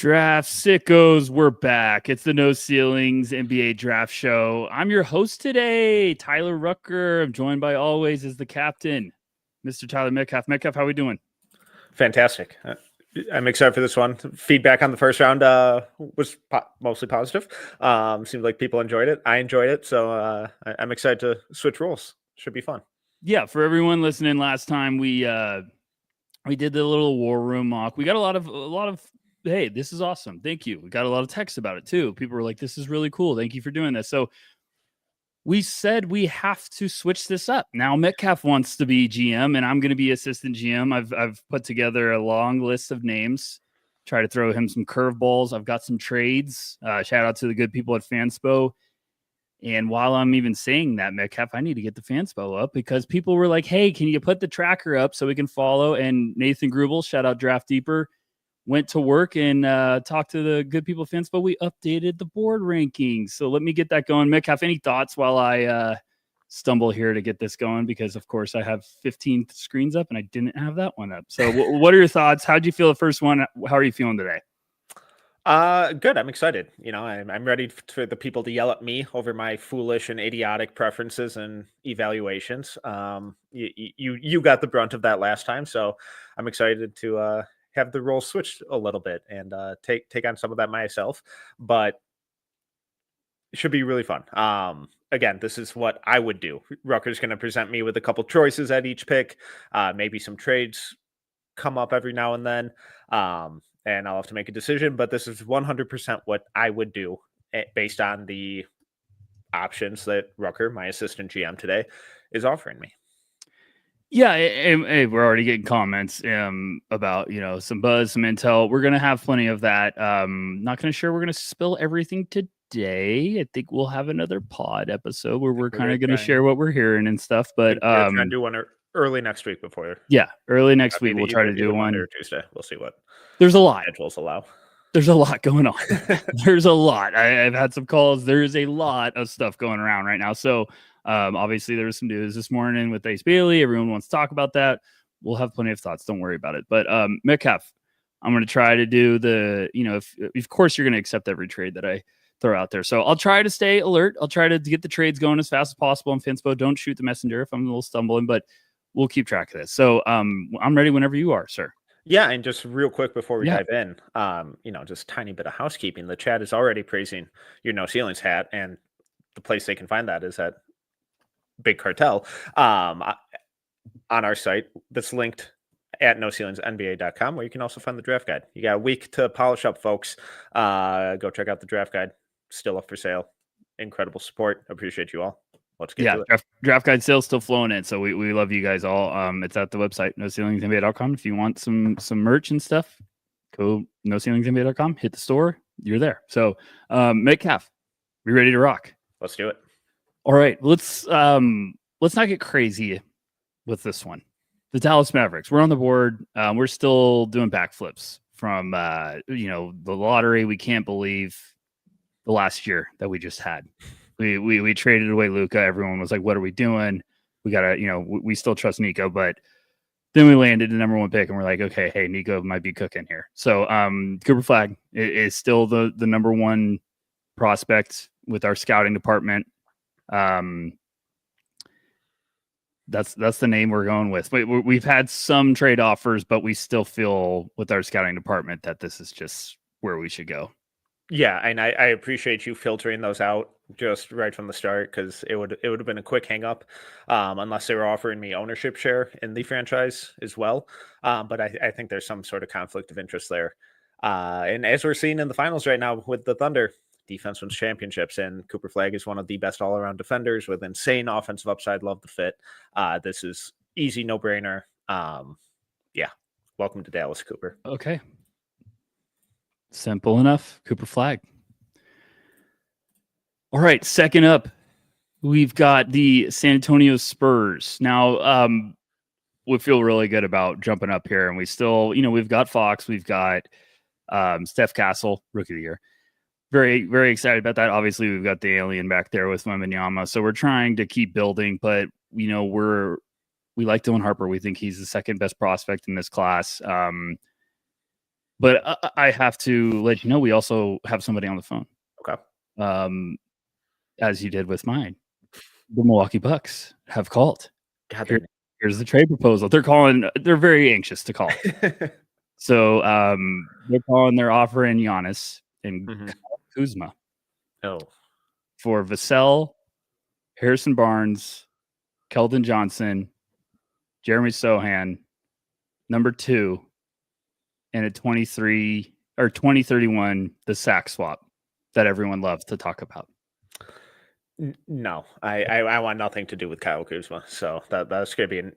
Draft sickos, we're back. It's the No Ceilings NBA Draft Show. I'm your host today, Tyler Rucker. I'm joined by always as the captain, Mr. Tyler Metcalf. Metcalf, how are we doing? Fantastic. I'm excited for this one. Feedback on the first round was mostly positive. Seemed like people enjoyed it. I enjoyed it, so I'm excited to switch roles. Should be fun. Yeah, for everyone listening, last time we did the little war room mock. We got a lot of hey, this is awesome. Thank you. We got a lot of texts about it too. People were like, this is really cool. Thank you for doing this. So we said we have to switch this up. Now Metcalf wants to be GM and I'm going to be assistant GM. I've put together a long list of names, try to throw him some curveballs. I've got some trades. Shout out to the good people at Fanspo. And while I'm even saying that, Metcalf, I need to get the Fanspo up because people were like, hey, can you put the tracker up so we can follow? And Nathan Grubel, shout out Draft Deeper, went to work and talked to the good people of Fanspo. We updated the board rankings. So let me get that going. Metcalf, any thoughts while I stumble here to get this going? Because, of course, I have 15 screens up and I didn't have that one up. So what are your thoughts? How'd you feel the first one? How are you feeling today? Good. I'm excited. I'm ready for the people to yell at me over my foolish and idiotic preferences and evaluations. You got the brunt of that last time, so I'm excited to have the role switched a little bit and take on some of that myself. But it should be really fun. Again, this is what I would do. Rucker's going to present me with a couple choices at each pick. Maybe some trades come up every now and then. And I'll have to make a decision, but this is 100% what I would do based on the options that Rucker, my assistant GM today, is offering me. Yeah, hey, we're already getting comments about, some buzz, some intel. We're going to have plenty of that. Not going to sure we're going to spill everything today. I think we'll have another pod episode where we're kind of going to share what we're hearing and stuff. But we're trying to do one early next week before. Yeah, early next week we'll try to do one. Monday or Tuesday. We'll see what. There's a lot. Schedules allow. There's a lot going on. There's a lot. I've had some calls. There's a lot of stuff going around right now. So obviously there was some news this morning with Ace Bailey. Everyone wants to talk about that. We'll have plenty of thoughts. Don't worry about it. But Metcalf, I'm going to try to do the, if of course you're going to accept every trade that I throw out there. So I'll try to stay alert. I'll try to get the trades going as fast as possible on Fanspo. Don't shoot the messenger if I'm a little stumbling, but we'll keep track of this. So I'm ready whenever you are, sir. Yeah, and just real quick before we dive in, just tiny bit of housekeeping. The chat is already praising your No Ceilings hat, and the place they can find that is at Big Cartel on our site that's linked at noceilingsnba.com, where you can also find the draft guide. You got a week to polish up, folks. Go check out the draft guide. Still up for sale. Incredible support. Appreciate you all. Let's get to it. Draft guide sales still flowing in, so we love you guys all. It's at the website noceilingsnba.com. If you want some merch and stuff, go noceilingsnba.com, hit the store, you're there. So Metcalf, we ready to rock? Let's do it. All right, let's not get crazy with this one. The Dallas Mavericks, we're on the board. We're still doing backflips from the lottery. We can't believe the last year that we just had. We traded away Luka. Everyone was like, what are we doing? We got to, we still trust Nico, but then we landed the number one pick and we're like, okay, hey, Nico might be cooking here. So Cooper Flagg is still the number one prospect with our scouting department. That's the name we're going with. We've had some trade offers, but we still feel with our scouting department that this is just where we should go. Yeah, and I appreciate you filtering those out just right from the start, because it would have been a quick hang up unless they were offering me ownership share in the franchise as well. But I think there's some sort of conflict of interest there. And as we're seeing in the finals right now with the Thunder, defense wins championships, and Cooper Flagg is one of the best all-around defenders with insane offensive upside. Love the fit. This is easy, no-brainer. Yeah, welcome to Dallas, Cooper. Okay. Simple enough. Cooper Flagg. All right, second up, we've got the San Antonio Spurs. Now, we feel really good about jumping up here, and we still, we've got Fox, we've got Steph Castle, Rookie of the Year. Very, very excited about that. Obviously, we've got the alien back there with Wembanyama, so we're trying to keep building, but, we like Dylan Harper. We think he's the second best prospect in this class. But I have to let you know, we also have somebody on the phone. Okay. As you did with mine. The Milwaukee Bucks have called. God, Here's the trade proposal. They're very anxious to call. So they're calling, they're offering Giannis and Kyle Kuzma for Vassell, Harrison Barnes, Keldon Johnson, Jeremy Sohan, number 2, and a 2031, the sack swap that everyone loves to talk about. No, I want nothing to do with Kyle Kuzma. So that's gonna be an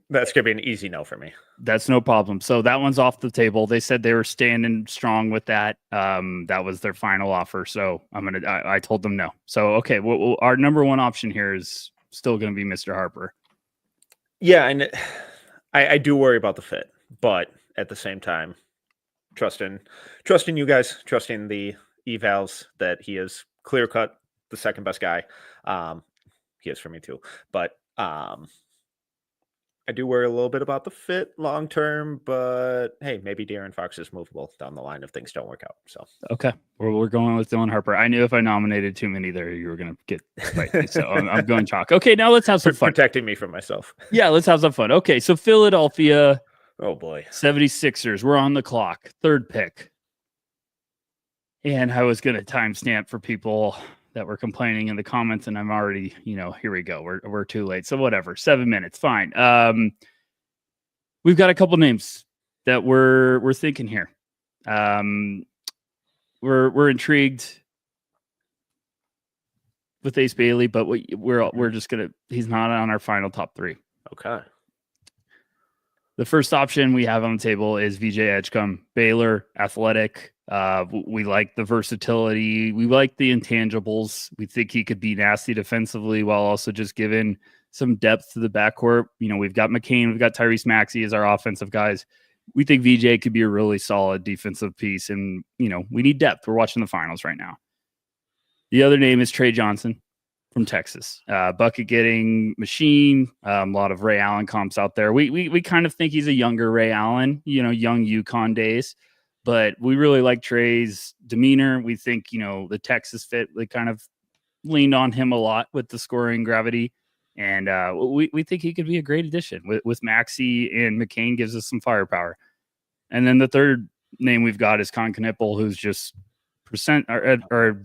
easy no for me. That's no problem. So that one's off the table. They said they were standing strong with that. That was their final offer. So I told them no. So okay, well, our number one option here is still going to be Mr. Harper. Yeah, and I do worry about the fit, but at the same time, trusting you guys, trusting the evals that he is clear cut the second best guy. He is for me too, but I do worry a little bit about the fit long term. But hey, maybe De'Aaron Fox is movable down the line if things don't work out. So okay, we're going with Dylan Harper. I knew if I nominated too many there, you were going to get spicy, so I'm going chalk. Okay, now let's have some fun. Protecting me from myself. Yeah, let's have some fun. Okay, so Philadelphia. Oh boy, 76ers. We're on the clock. 3rd pick. And I was going to timestamp for people that were complaining in the comments, and I'm already, here we go. We're too late. So whatever, 7 minutes, fine. We've got a couple names that we're thinking here. We're intrigued with Ace Bailey, but we're just gonna. He's not on our final top 3. Okay. The first option we have on the table is VJ Edgecombe, Baylor, athletic. We like the versatility. We like the intangibles. We think he could be nasty defensively while also just giving some depth to the backcourt. We've got McCain, we've got Tyrese Maxey as our offensive guys. We think VJ could be a really solid defensive piece, and we need depth. We're watching the finals right now. The other name is Trey Johnson from Texas, bucket getting machine. A lot of Ray Allen comps out there. We kind of think he's a younger Ray Allen, young UConn days, but we really like Trey's demeanor. We think the Texas fit, they kind of leaned on him a lot with the scoring gravity, and we think he could be a great addition with Maxey, and McCain gives us some firepower. And then the third name we've got is Con Knippel, who's just our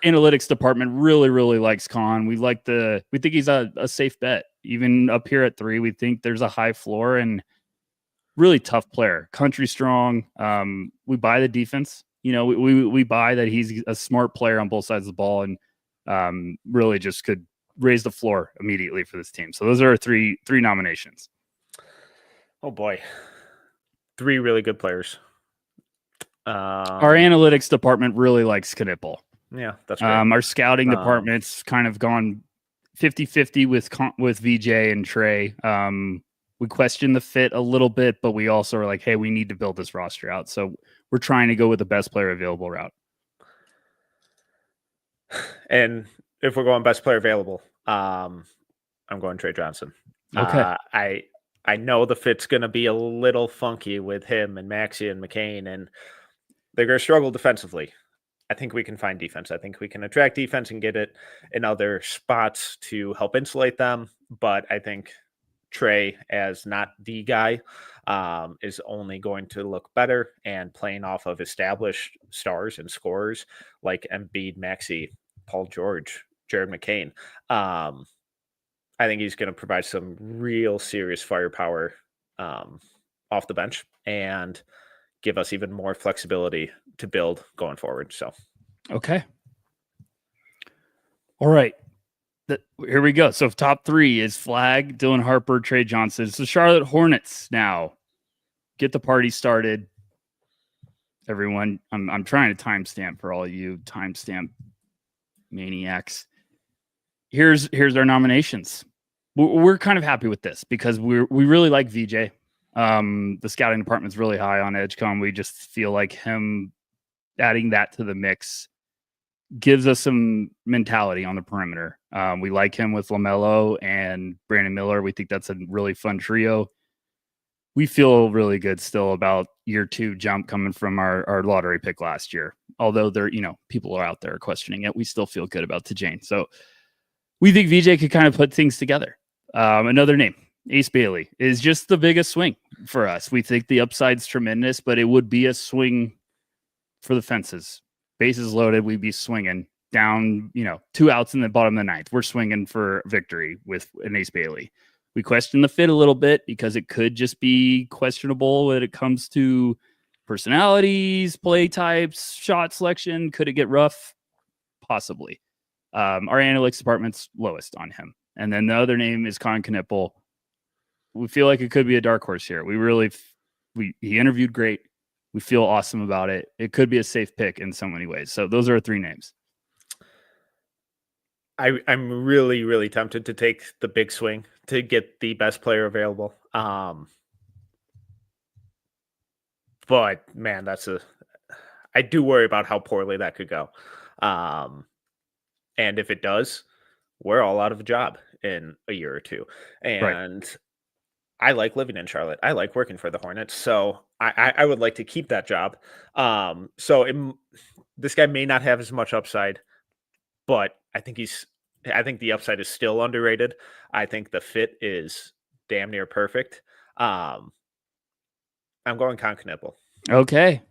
analytics department really likes Con. We think he's a safe bet. Even up here at 3, we think there's a high floor and really tough player, country strong. We buy the defense. We buy that he's a smart player on both sides of the ball, and really just could raise the floor immediately for this team. So those are our three nominations. Oh boy, 3 really good players. Our analytics department really likes Knippel. Yeah, that's great. Our scouting department's kind of gone 50-50 with VJ and Trey. We question the fit a little bit, but we also are like, hey, we need to build this roster out. So we're trying to go with the best player available route. And if we're going best player available, I'm going Trey Johnson. Okay. I know the fit's going to be a little funky with him and Maxey and McCain, and they're going to struggle defensively. I think we can find defense. I think we can attract defense and get it in other spots to help insulate them. But I think Trey, as not the guy, is only going to look better, and playing off of established stars and scorers like Embiid, Maxey, Paul George, Jared McCain. I think he's going to provide some real serious firepower off the bench and give us even more flexibility to build going forward. So, okay. All right. Here we go. So top 3 is Flag, Dylan Harper, Trey Johnson. It's the Charlotte Hornets now. Get the party started. Everyone, I'm trying to timestamp for all you timestamp maniacs. Here's our nominations. We're kind of happy with this because we really like VJ. The scouting department's really high on Edgecombe. We just feel like him adding that to the mix gives us some mentality on the perimeter. We like him with LaMelo and Brandon Miller. We think that's a really fun trio. we feel really good still about year 2 jump coming from our lottery pick last year. Although there, people are out there questioning it, we still feel good about Tajane. So we think VJ could kind of put things together. Another name, Ace Bailey, is just the biggest swing for us. We think the upside's tremendous, but it would be a swing for the fences. Bases loaded, we'd be swinging down, 2 outs in the bottom of the 9th. We're swinging for victory with an Ace Bailey. We question the fit a little bit because it could just be questionable when it comes to personalities, play types, shot selection. Could it get rough? Possibly. Our analytics department's lowest on him. And then the other name is Con Knipple. We feel like it could be a dark horse here. He interviewed great. We feel awesome about it. It could be a safe pick in so many ways. So those are 3 names. I'm really, really tempted to take the big swing to get the best player available. But man, I do worry about how poorly that could go. And if it does, we're all out of a job in a year or 2. And I like living in Charlotte. I like working for the Hornets. So I would like to keep that job. This guy may not have as much upside, but I think the upside is still underrated. I think the fit is damn near perfect. I'm going Con Knipple. Okay.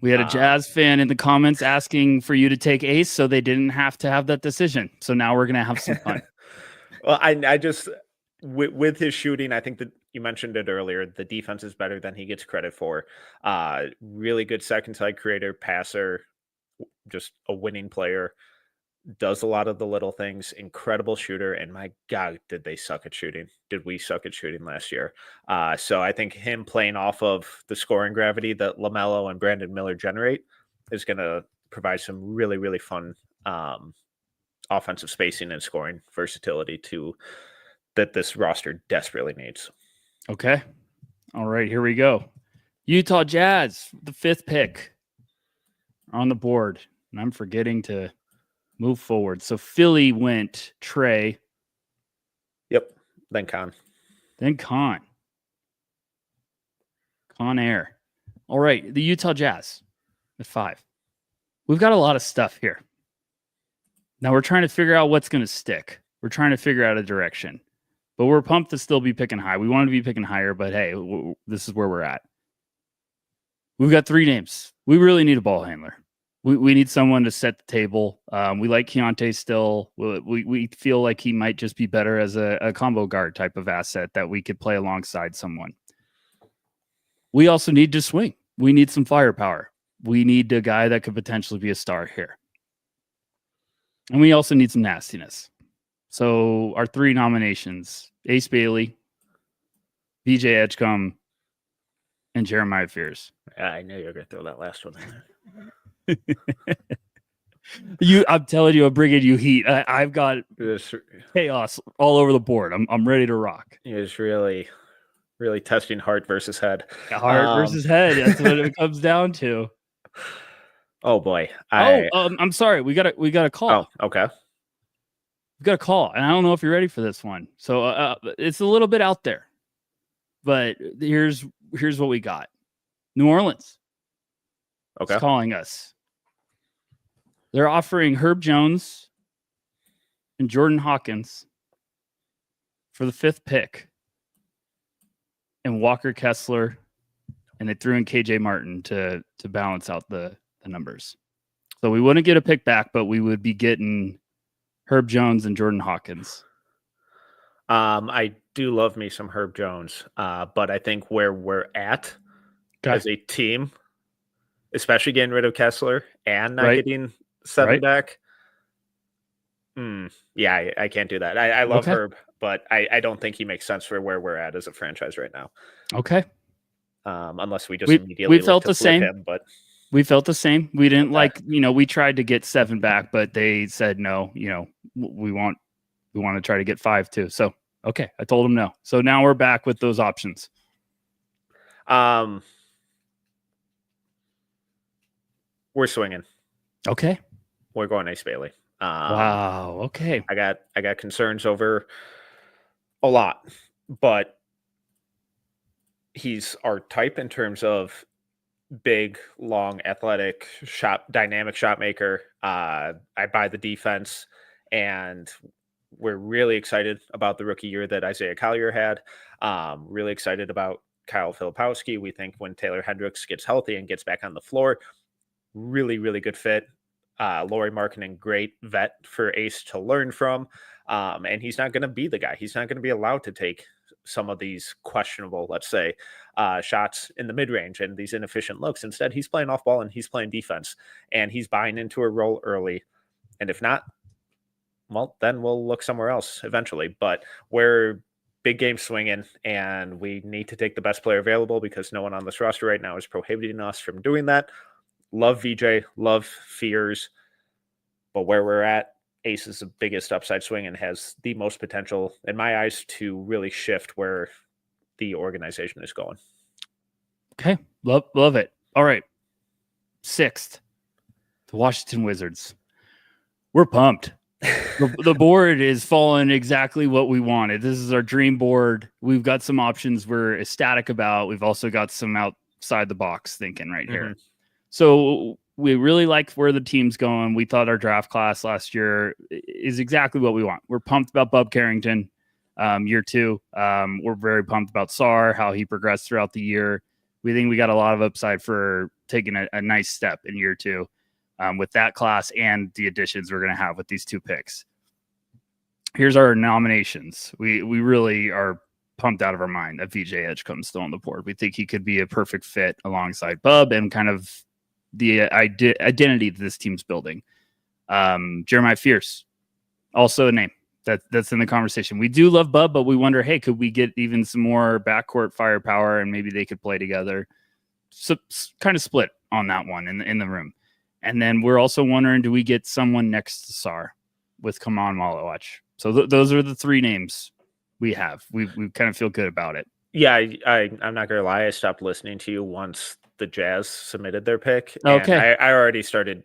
We had a Jazz fan in the comments asking for you to take Ace so they didn't have to have that decision. So now we're going to have some fun. Well, I just, with his shooting, I think that you mentioned it earlier, the defense is better than he gets credit for. Really good second side creator, passer, just a winning player. Does a lot of the little things, incredible shooter, and my God, did they suck at shooting? Did we suck at shooting last year? So I think him playing off of the scoring gravity that LaMelo and Brandon Miller generate is going to provide some really, really fun offensive spacing and scoring versatility that this roster desperately needs. Okay. All right, here we go. Utah Jazz, the 5th pick on the board, and I'm forgetting to move forward. So Philly went Trey. Yep. Then Con. Con Air. All right. The Utah Jazz at 5. We've got a lot of stuff here. Now we're trying to figure out what's going to stick. We're trying to figure out a direction. But we're pumped to still be picking high. We want to be picking higher, but hey, this is where we're at. We've got 3 names. We really need a ball handler. We need someone to set the table. We like Keontae still. We feel like he might just be better as a combo guard type of asset that we could play alongside someone. We also need to swing. We need some firepower. We need a guy that could potentially be a star here. And we also need some nastiness. So our 3 nominations, Ace Bailey, VJ Edgecombe, and Jeremiah Fears. I knew you were going to throw that last one in there. I'm telling you, I'm bringing you heat. I've got chaos all over the board. I'm ready to rock. It's really, really testing heart versus head. Heart versus head. That's what it comes down to. Oh boy. I'm sorry. We got a call. Oh, okay. We got a call, and I don't know if you're ready for this one. So it's a little bit out there, but here's what we got. New Orleans. Okay. Is calling us. They're offering Herb Jones and Jordan Hawkins for the 5th pick and Walker Kessler, and they threw in KJ Martin to balance out the numbers. So we wouldn't get a pick back, but we would be getting Herb Jones and Jordan Hawkins. I do love me some Herb Jones, but I think where we're at as a team, especially getting rid of Kessler and not getting 7 back. Yeah, I can't do that. I love Herb, but I don't think he makes sense for where we're at as a franchise right now. Okay. Unless we just immediately felt the same. Him, but we felt the same. We didn't we tried to get 7 back, but they said no. We want to try to get 5 too. So okay, I told them no. So now we're back with those options. We're swinging. Okay. We're going Ace Bailey. Wow. Okay. I got concerns over a lot, but he's our type in terms of big, long, athletic dynamic shot maker. I buy the defense, and we're really excited about the rookie year that Isaiah Collier had. Really excited about Kyle Filipowski. We think when Taylor Hendricks gets healthy and gets back on the floor, really, really good fit. Laurie Markkinen, great vet for Ace to learn from. And he's not going to be the guy. He's not going to be allowed to take some of these questionable, let's say, shots in the mid range and these inefficient looks. Instead, he's playing off ball and he's playing defense, and he's buying into a role early. And if not, well, then we'll look somewhere else eventually. But we're big game swinging, and we need to take the best player available because no one on this roster right now is prohibiting us from doing that. Love VJ, love Fears, but where we're at, Ace is the biggest upside swing and has the most potential, in my eyes, to really shift where the organization is going. Okay, love it. All right, 6th, the Washington Wizards. We're pumped. The board is following exactly what we wanted. This is our dream board. We've got some options we're ecstatic about. We've also got some outside the box thinking right here. So we really like where the team's going. We thought our draft class last year is exactly what we want. We're pumped about Bub Carrington, year 2. We're very pumped about Sar, how he progressed throughout the year. We think we got a lot of upside for taking a nice step in year 2 with that class and the additions we're going to have with these 2 picks. Here's our nominations. We really are pumped out of our mind that VJ Edgecombe still on the board. We think he could be a perfect fit alongside Bub and kind of the identity that this team's building. Jeremiah Fierce, also a name that's in the conversation. We do love Bub, but we wonder, hey, could we get even some more backcourt firepower and maybe they could play together? So kind of split on that one in the room. And then we're also wondering, do we get someone next to Sar with Kaman Malawach? So those are the 3 names we have. We kind of feel good about it. Yeah, I'm not gonna lie. I stopped listening to you once the Jazz submitted their pick. Okay. And I already started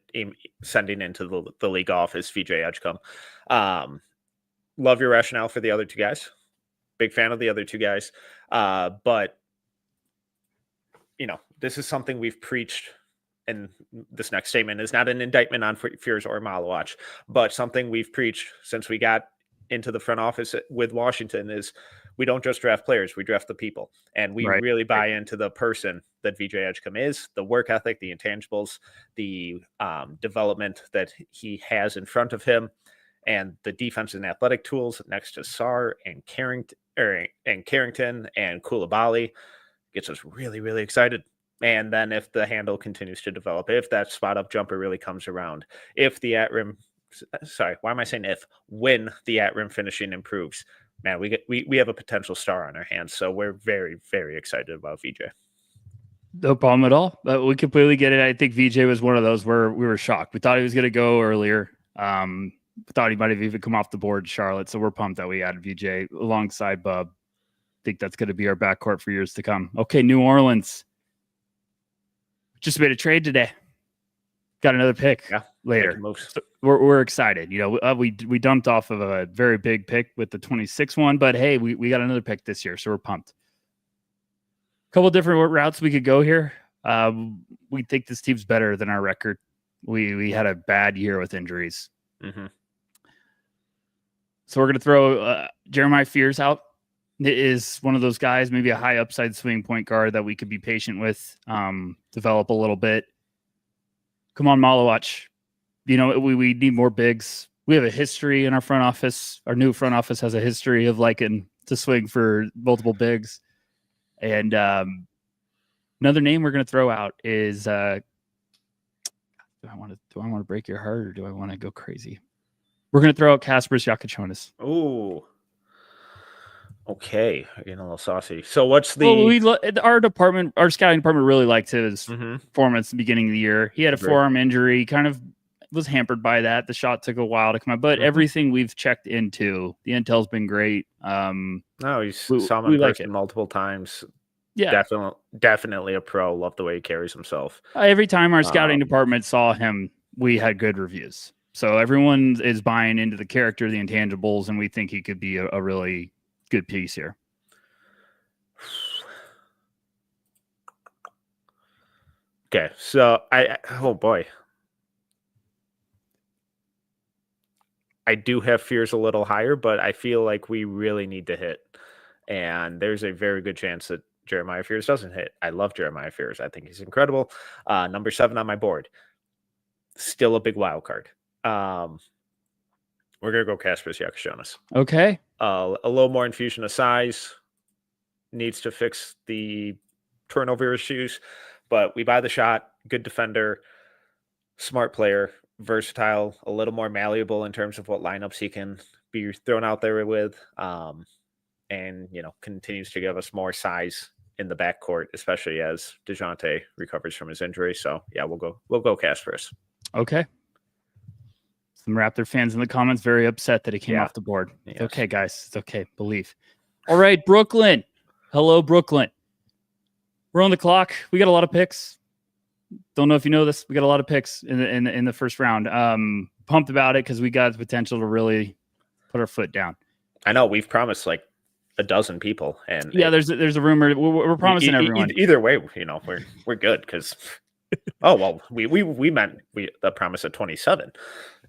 sending into the league office VJ Edgecombe. Love your rationale for the other 2 guys. Big fan of the other 2 guys. But, this is something we've preached, and this next statement is not an indictment on Fears or Malawach, but something we've preached since we got into the front office with Washington is we don't just draft players, we draft the people. And we really buy into the person that VJ Edgecombe is, the work ethic, the intangibles, the development that he has in front of him, and the defense and athletic tools next to Sar and Carrington and Koulibaly gets us really, really excited. And then if the handle continues to develop, if that spot up jumper really comes around, if the at-rim, when the at-rim finishing improves, man, we have a potential star on our hands. So we're very, very excited about VJ. No problem at all. We completely get it. I think VJ was one of those where we were shocked. We thought he was going to go earlier. Thought he might have even come off the board, Charlotte. So we're pumped that we added VJ alongside Bub. Think that's going to be our backcourt for years to come. Okay, New Orleans. Just made a trade today. Got another pick later. So we're excited. We dumped off of a very big pick with the 26 one, but hey, we got another pick this year, so we're pumped. A couple different routes we could go here. We think this team's better than our record. We had a bad year with injuries. Mm-hmm. So we're going to throw Jeremiah Fears out. It is one of those guys, maybe a high upside swing point guard that we could be patient with, develop a little bit. Come on, Malawach. We need more bigs. We have a history in our front office. Our new front office has a history of liking to swing for multiple bigs. And another name we're going to throw out is do I want to break your heart or do I want to go crazy? We're going to throw out Kaspers Jakučionis. Ooh. Okay, getting a little saucy. So what's the... our scouting department really liked his performance at the beginning of the year. He had a forearm injury, kind of was hampered by that. The shot took a while to come out, but everything we've checked into, the intel's been great. We saw him in person multiple times. Yeah, definitely a pro. Love the way he carries himself. Every time our scouting department saw him, we had good reviews. So everyone is buying into the character, the intangibles, and we think he could be a really good piece here. Okay, so oh boy. I do have fears a little higher, but I feel like we really need to hit. And there's a very good chance that Jeremiah Fears doesn't hit. I love Jeremiah Fears. I think he's incredible. Number 7 on my board. Still a big wild card. We're gonna go Kasper Jonas. Okay. A little more infusion of size. Needs to fix the turnover issues, but we buy the shot. Good defender, smart player, versatile, a little more malleable in terms of what lineups he can be thrown out there with. And continues to give us more size in the backcourt, especially as DeJounte recovers from his injury. So yeah, we'll go Kasper's. Okay. Some Raptor fans in the comments very upset that he came off the board. Yes. It's okay, guys. It's okay. Believe. All right, Brooklyn. Hello, Brooklyn. We're on the clock. We got a lot of picks. Don't know if you know this. We got a lot of picks in the first round. Pumped about it because we got the potential to really put our foot down. I know we've promised like a dozen people, and there's a rumor. We're promising everyone. Either way, we're good because. Oh well, we meant the promise of 27.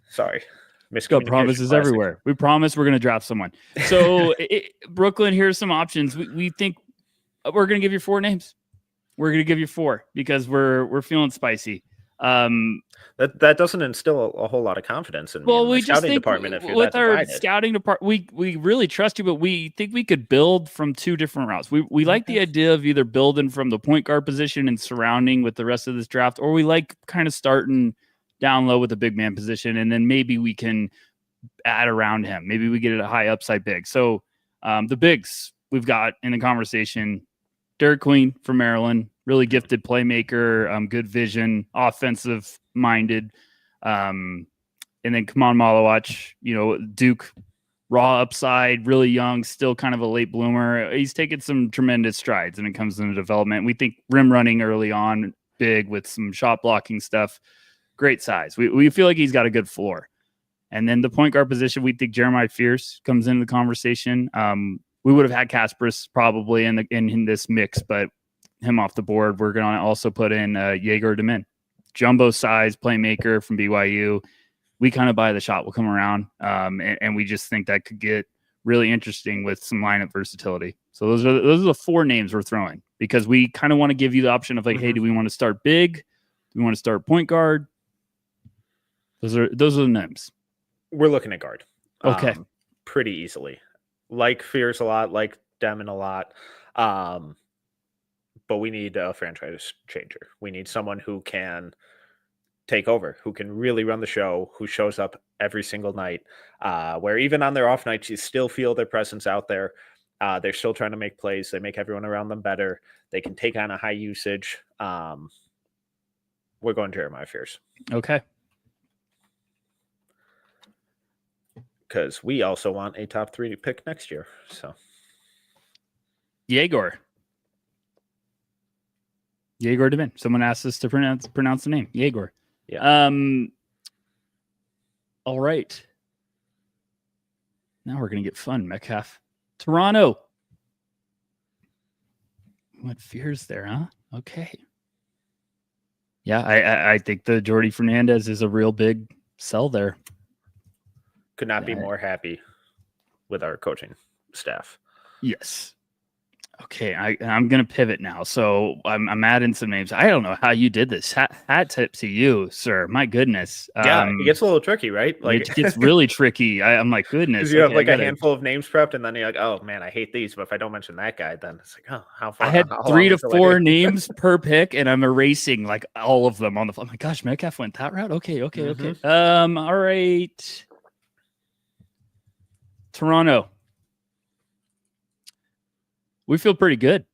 Sorry, got promises everywhere. We promise we're going to draft someone. So Brooklyn, here's some options. We think we're going to give you 4 names. We're going to give you 4 because we're feeling spicy. That doesn't instill a whole lot of confidence in we the just scouting think department. If you're with that our divided. Scouting department, we really trust you, but we think we could build from 2 different routes. We like the idea of either building from the point guard position and surrounding with the rest of this draft, or we like kind of starting down low with the big man position, and then maybe we can add around him. Maybe we get a high upside big. So the bigs we've got in the conversation: Derek Queen from Maryland, really gifted playmaker, good vision, offensive minded. And then Kaman Malawach, Duke, raw upside, really young, still kind of a late bloomer. He's taken some tremendous strides when it comes into development. We think rim running early on, big with some shot blocking stuff, great size. We feel like he's got a good floor. And then the point guard position, we think Jeremiah Fears comes into the conversation. We would have had Kasparis probably in this mix, but him off the board. We're going to also put in Jaeger Demin, jumbo size playmaker from BYU. We kind of buy the shot will come around, and we just think that could get really interesting with some lineup versatility. So those are the 4 names we're throwing because we kind of want to give you the option of like, hey, do we want to start big? Do we want to start point guard? Those are the names. We're looking at guard. Okay. Pretty easily. Like Fears a lot, like Demon a lot. But we need a franchise changer. We need someone who can take over, who can really run the show, who shows up every single night, where even on their off nights, you still feel their presence out there. They're still trying to make plays. They make everyone around them better. They can take on a high usage. We're going Jeremiah Fears. Okay. Because we also want a top 3 pick next year. So Jaeger Demin. Someone asked us to pronounce the name. Jaeger. Yeah. All right. Now we're gonna get fun, Metcalf. Toronto. What Fears there, huh? Okay. Yeah, I think the Jordy Fernandez is a real big sell there. Could not be more happy with our coaching staff. Yes. Okay, I'm going to pivot now. So I'm adding some names. I don't know how you did this. Hat tip to you, sir. My goodness. Yeah, it gets a little tricky, right? Like it gets really tricky. I'm like, goodness. Because you have like a handful of names prepped, and then you're like, oh man, I hate these. But if I don't mention that guy, then it's like, oh, how far? I had 3 to 4 names per pick, and I'm erasing like all of them on the. Oh my gosh, Metcalf went that route. Okay. All right. Toronto. We feel pretty good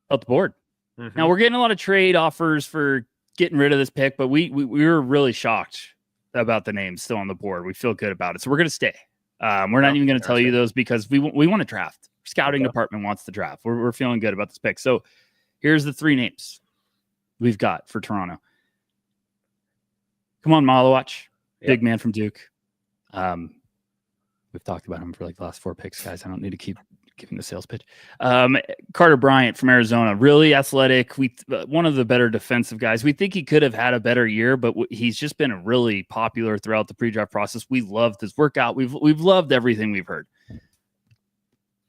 up the board. Mm-hmm. Now we're getting a lot of trade offers for getting rid of this pick, but we were really shocked about the names still on the board. We feel good about it. So we're going to stay. We're not even going to tell you those because we want to draft. Scouting department wants to draft. We're feeling good about this pick. So here's the 3 names we've got for Toronto. Come on, Malawach, big man from Duke. We've talked about him for like the last 4 picks, guys. I don't need to keep giving the sales pitch. Carter Bryant from Arizona, really athletic. One of the better defensive guys. We think he could have had a better year, but he's just been really popular throughout the pre-draft process. We loved his workout. We've loved everything we've heard.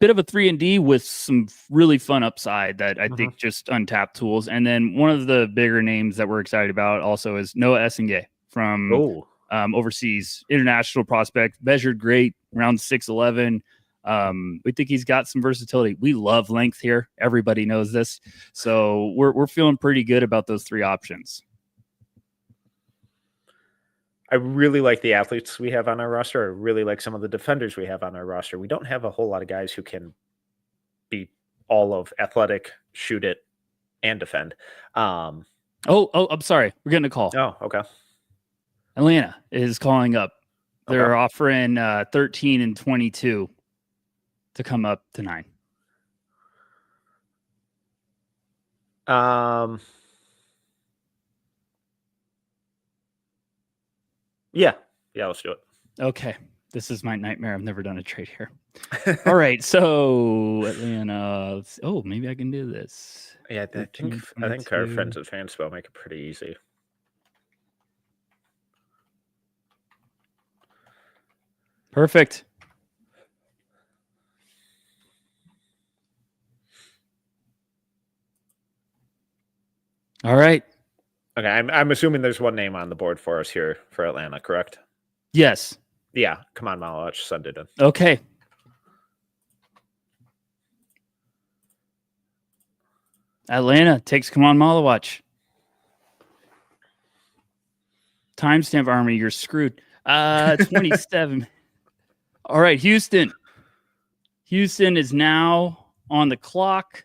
Bit of a 3-and-D with some really fun upside that I think just untapped tools. And then one of the bigger names that we're excited about also is Noah Essengay from overseas, international prospect, measured great, around 6'11". We think he's got some versatility. We love length here. Everybody knows this. So we're feeling pretty good about those three options. I really like the athletes we have on our roster. I really like some of the defenders we have on our roster. We don't have a whole lot of guys who can be all of athletic, shoot it, and defend. I'm sorry. We're getting a call. Oh, okay. Atlanta is calling up. They're offering 13 and 22 to come up to 9. Yeah, let's do it. Okay. This is my nightmare. I've never done a trade here. All right. So Atlanta, maybe I can do this. Yeah, I think our friends at Fanspell make it pretty easy. Perfect. All right. Okay, I'm assuming there's one name on the board for us here for Atlanta, correct? Yes. Yeah, come on, Malach, send it in. Okay. Atlanta takes Kaman Malawach. Timestamp Army, you're screwed. 27. All right, Houston. Houston is now on the clock.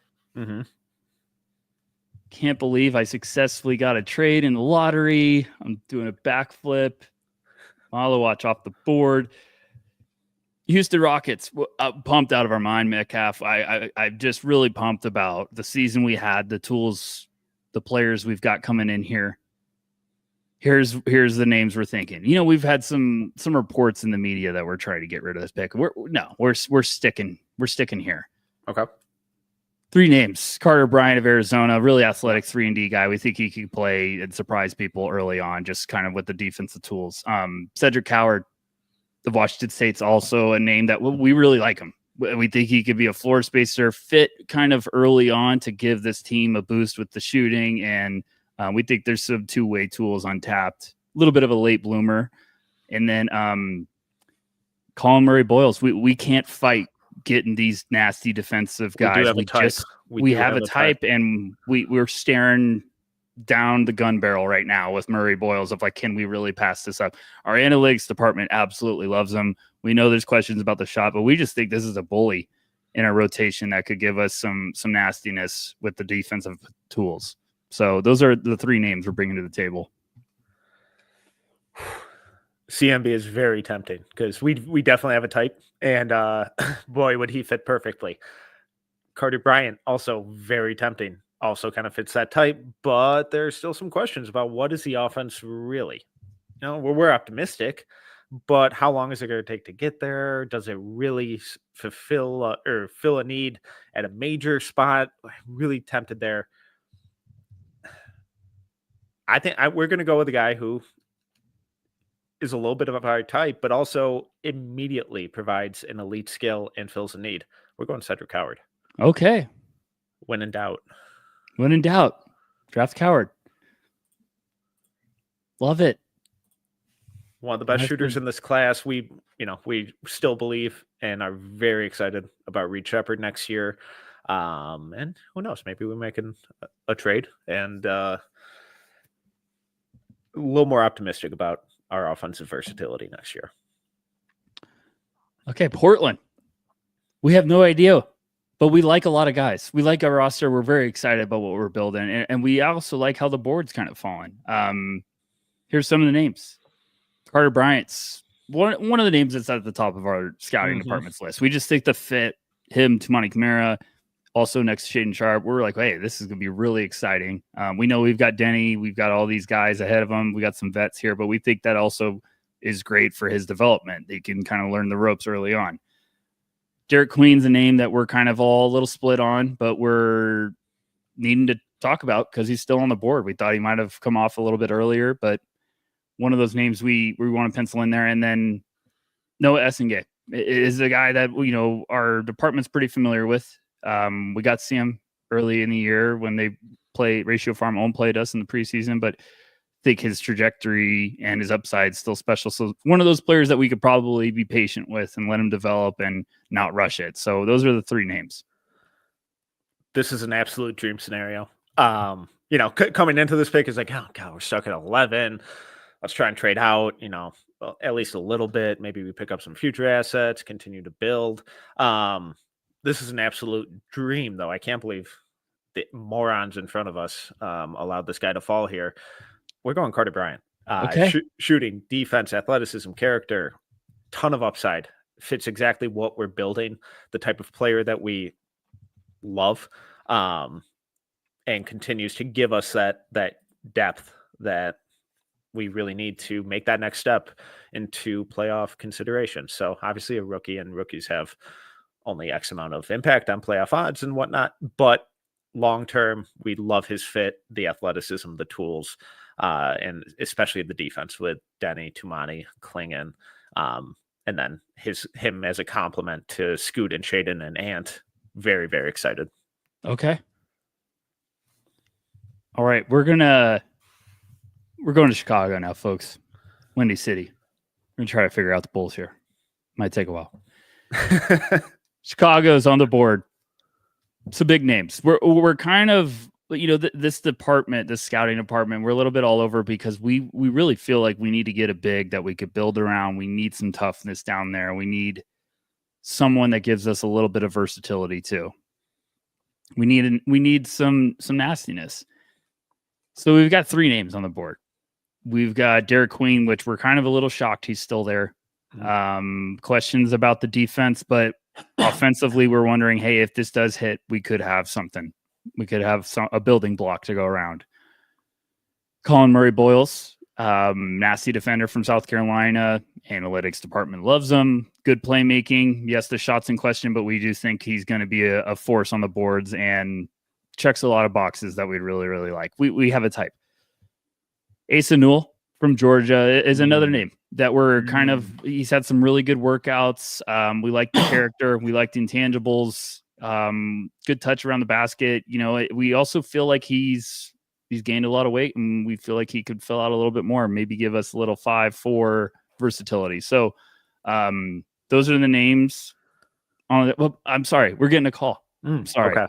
Can't believe I successfully got a trade in the lottery. I'm doing a backflip. Malawach off the board. Houston Rockets, pumped out of our mind, Metcalf. I'm just really pumped about the season we had, the tools, the players we've got coming in here. Here's the names we're thinking. You know, we've had some reports in the media that we're trying to get rid of this pick. We're sticking here. Okay. 3 names. Carter Bryant of Arizona, really athletic 3-and-D guy. We think he could play and surprise people early on, just kind of with the defensive tools. Cedric Coward of Washington State's also a name that we really like him. We think he could be a floor spacer, fit kind of early on to give this team a boost with the shooting. And we think there's some two-way tools untapped, a little bit of a late bloomer. And then Colin Murray-Boyles. We can't fight getting these nasty defensive guys. We have a type, and we're staring down the gun barrel right now with Murray-Boyles of like, can we really pass this up? Our analytics department absolutely loves him. We know there's questions about the shot, but we just think this is a bully in our rotation that could give us some nastiness with the defensive tools. So those are the 3 names we're bringing to the table. CMB is very tempting because we definitely have a type, and boy, would he fit perfectly. Carter Bryant, also very tempting, also kind of fits that type, but there's still some questions about what is the offense really. You know, we're optimistic, but how long is it going to take to get there? Does it really fulfill or fill a need at a major spot? I'm really tempted there. I think we're going to go with a guy who is a little bit of our type, but also immediately provides an elite skill and fills a need. We're going Cedric Coward. Okay. When in doubt. Draft Coward. Love it. One of the best shooters in this class. We still believe and are very excited about Reed Shepherd next year. And who knows, maybe we're making a trade and a little more optimistic about our offensive versatility next year. Okay, Portland. We have no idea, but we like a lot of guys. We like our roster. We're very excited about what we're building, and we also like how the board's kind of fallen. Here's some of the names. Carter Bryant's one of the names that's at the top of our scouting department's list. We just think the fit, him, Tumani Kamara, also next to Shaden Sharp. We're like, hey, this is going to be really exciting. We know we've got Denny. We've got all these guys ahead of him. We got some vets here, but we think that also is great for his development. They can kind of learn the ropes early on. Derek Queen's a name that we're kind of all a little split on, but we're needing to talk about because he's still on the board. We thought he might have come off a little bit earlier, but one of those names we want to pencil in there. And then Noah Essengay is a guy that, our department's pretty familiar with. We got to see him early in the year when they played Ratio Farm Own played us in the preseason, but I think his trajectory and his upside is still special. So one of those players that we could probably be patient with and let him develop and not rush it. So those are the three names. This is an absolute dream scenario. Coming into this pick is like, oh God, we're stuck at 11. Let's try and trade out, at least a little bit. Maybe we pick up some future assets, continue to build. This is an absolute dream, though. I can't believe the morons in front of us allowed this guy to fall here. We're going Carter Bryant. Okay. Shooting, defense, athleticism, character, ton of upside. Fits exactly what we're building, the type of player that we love, and continues to give us that depth that we really need to make that next step into playoff consideration. So obviously a rookie, and rookies have only X amount of impact on playoff odds and whatnot, but long-term, we love his fit, the athleticism, the tools, and especially the defense with Denny, Tumani, Klingon, and then him as a complement to Scoot and Shaden and Ant. Very, very excited. Okay. All right. We're going to Chicago now, folks. Windy City. We're going to try to figure out the Bulls here. Might take a while. Chicago's on the board. Some big names. We're kind of, this department, this scouting department, we're a little bit all over because we really feel like we need to get a big that we could build around. We need some toughness down there. We need someone that gives us a little bit of versatility too. We need some nastiness. So we've got three names on the board. We've got Derek Queen, which we're kind of a little shocked he's still there. Questions about the defense, but offensively, we're wondering, hey, if this does hit, we could have something. We could have a building block to go around. Colin Murray-Boyles, nasty defender from South Carolina. Analytics department loves him. Good playmaking. Yes, the shot's in question, but we do think he's going to be a force on the boards and checks a lot of boxes that we'd really, really like. We have a type. Asa Newell from Georgia is another name that we're kind of, he's had some really good workouts. We like the character. We like the intangibles. Good touch around the basket. We also feel like he's gained a lot of weight, and we feel like he could fill out a little bit more, maybe give us a little 5'4" versatility. So those are the names. Well, I'm sorry. We're getting a call. Sorry. Okay.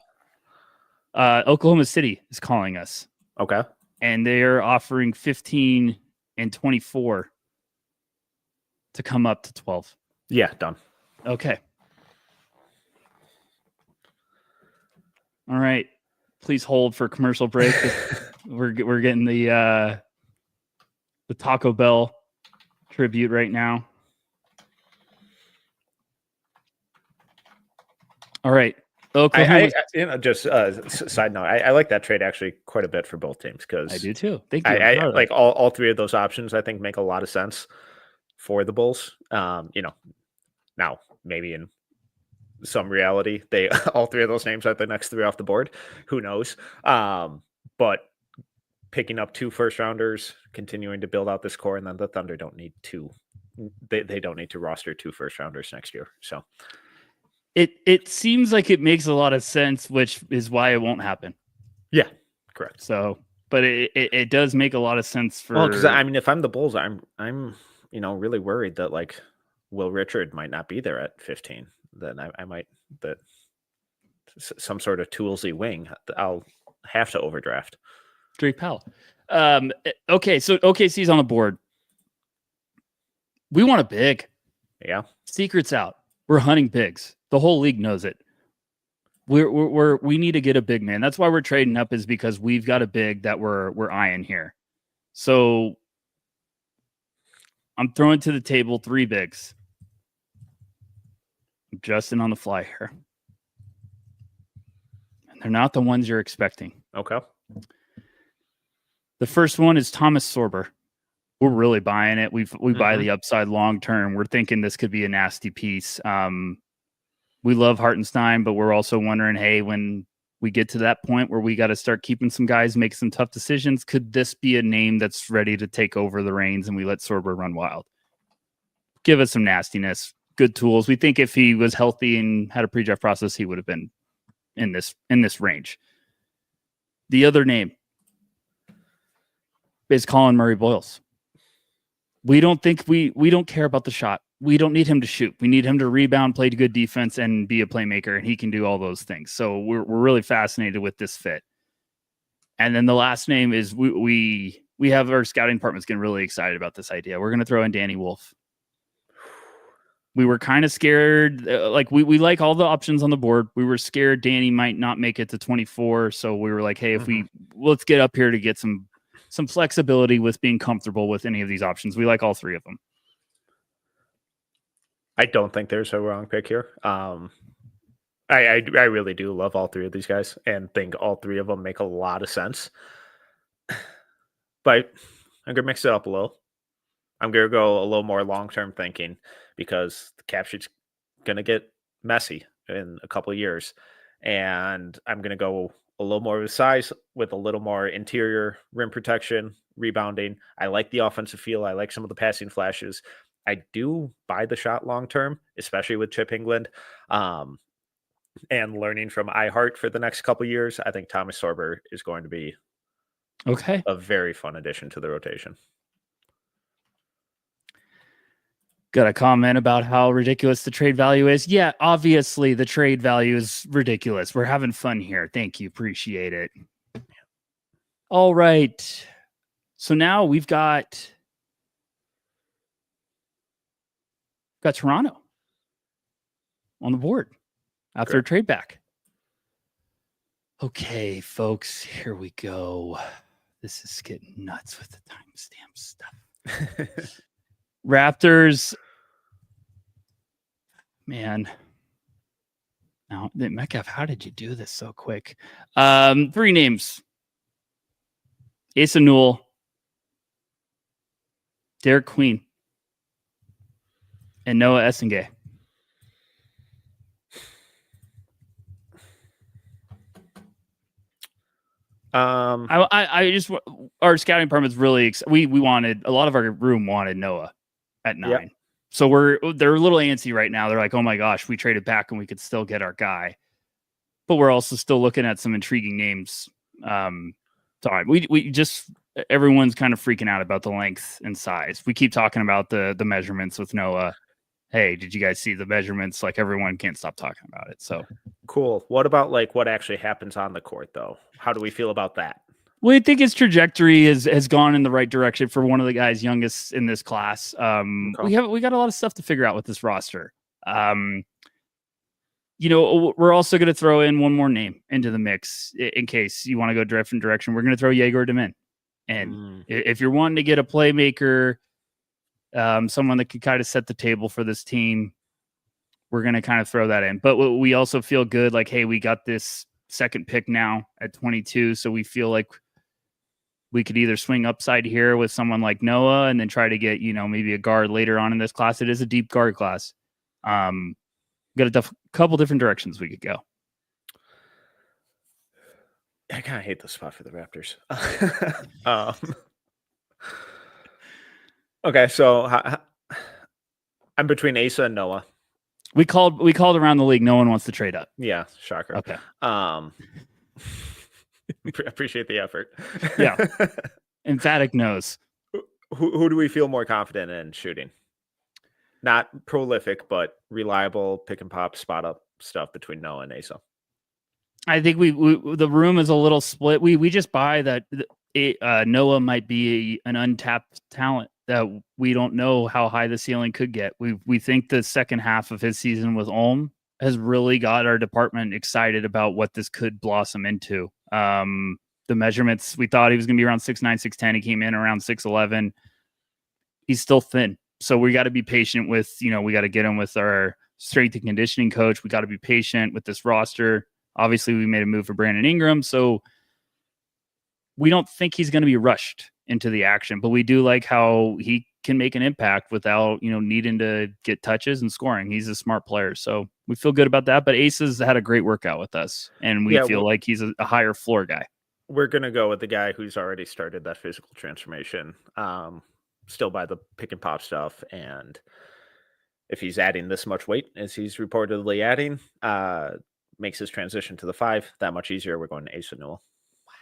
Oklahoma City is calling us. Okay. And they're offering 15 and 24 to come up to 12. Yeah, done. Okay. All right. Please hold for commercial break. We're getting the Taco Bell tribute right now. All right. Oklahoma. Just side note, I like that trade actually quite a bit for both teams because I do too. Thank you. I like all three of those options. I think make a lot of sense for the Bulls. Now maybe in some reality, all three of those names are the next three off the board. Who knows? But picking up 2 first-rounders, continuing to build out this core, and then the Thunder don't need two. They don't need to roster 2 first-rounders next year. So. It seems like it makes a lot of sense, which is why it won't happen. Yeah, correct. So, but it does make a lot of sense for. Well, because I mean, if I'm the Bulls, I'm really worried that like Will Richard might not be there at 15. Then I might that some sort of toolsy wing. I'll have to overdraft. Drake Powell. Okay, so OKC's on the board. We want a big. Yeah. Secret's out. We're hunting bigs. The whole league knows it. We need to get a big man. That's why we're trading up, is because we've got a big that we're eyeing here. So I'm throwing to the table 3 bigs. I'm adjusting on the fly here. And they're not the ones you're expecting. Okay. The first one is Thomas Sorber. We're really buying it. We buy the upside long term. We're thinking this could be a nasty piece. we love Hartenstein, but we're also wondering, hey, when we get to that point where we got to start keeping some guys, make some tough decisions, could this be a name that's ready to take over the reins and we let Sorber run wild? Give us some nastiness, good tools. We think if he was healthy and had a pre-draft process, he would have been in this range. The other name is Colin Murray Boyles. We don't think we don't care about the shot. We don't need him to shoot. We need him to rebound, play good defense, and be a playmaker, and he can do all those things. So we're really fascinated with this fit. And then the last name is we have our scouting department's getting really excited about this idea. We're going to throw in Danny Wolf. We were kind of scared. We like all the options on the board. We were scared Danny might not make it to 24. So we were like, hey, let's get up here to get some flexibility with being comfortable with any of these options. We like all three of them. I don't think there's a wrong pick here. I really do love all three of these guys and think all three of them make a lot of sense. But I'm going to mix it up a little. I'm going to go a little more long-term thinking because the cap sheet's going to get messy in a couple of years. And I'm going to go a little more with size with a little more interior rim protection, rebounding. I like the offensive feel. I like some of the passing flashes. I do buy the shot long-term, especially with Chip England. And learning from iHeart for the next couple of years, I think Thomas Sorber is going to be a very fun addition to the rotation. Got a comment about how ridiculous the trade value is. Yeah, obviously the trade value is ridiculous. We're having fun here. Thank you. Appreciate it. All right. So now we've got Toronto on the board after a trade back. Okay, folks, here we go. This is getting nuts with the timestamp stuff. Raptors, man. Now, Metcalf, how did you do this so quick? 3 names. Asa Newell, Derek Queen, and Noah Essengay. I just, our scouting department's really we wanted, a lot of our room wanted Noah at 9. Yep. So they're a little antsy right now. They're like, oh my gosh, we traded back and we could still get our guy. But we're also still looking at some intriguing names. Sorry, we just, everyone's kind of freaking out about the length and size. We keep talking about the measurements with Noah. Hey, did you guys see the measurements? Like, everyone can't stop talking about it. So cool. What about like what actually happens on the court though? How do we feel about that? Well, I think his trajectory has gone in the right direction for one of the guys youngest in this class. We got a lot of stuff to figure out with this roster. We're also going to throw in one more name into the mix in case you want to go different direction. We're going to throw Yegor Demin. And if you're wanting to get a playmaker, someone that could kind of set the table for this team, we're going to kind of throw that in. But we also feel good, like, hey, we got this second pick now at 22. So we feel like we could either swing upside here with someone like Noah and then try to get, maybe a guard later on in this class. It is a deep guard class. Got a couple different directions we could go. I kind of hate this spot for the Raptors. Okay, so I'm between Asa and Noah. We called around the league. No one wants to trade up. Yeah, shocker. Okay. Appreciate the effort. Yeah. Emphatic no's. Who do we feel more confident in shooting? Not prolific, but reliable pick and pop spot up stuff between Noah and Asa. I think the room is a little split. We just buy that Noah might be an untapped talent that we don't know how high the ceiling could get. We think the second half of his season with Ulm has really got our department excited about what this could blossom into. The measurements, we thought he was going to be around 6'9", 6'10". He came in around 6'11". He's still thin. So we got to be patient with, we got to get him with our strength and conditioning coach. We got to be patient with this roster. Obviously, we made a move for Brandon Ingram. So we don't think he's going to be rushed into the action, but we do like how he can make an impact without, needing to get touches and scoring. He's a smart player. So we feel good about that. But Ace has had a great workout with us, and we feel like he's a higher floor guy. We're going to go with the guy who's already started that physical transformation, still by the pick and pop stuff. And if he's adding this much weight as he's reportedly adding, makes his transition to the 5 that much easier. We're going to Ace and Newell. Wow.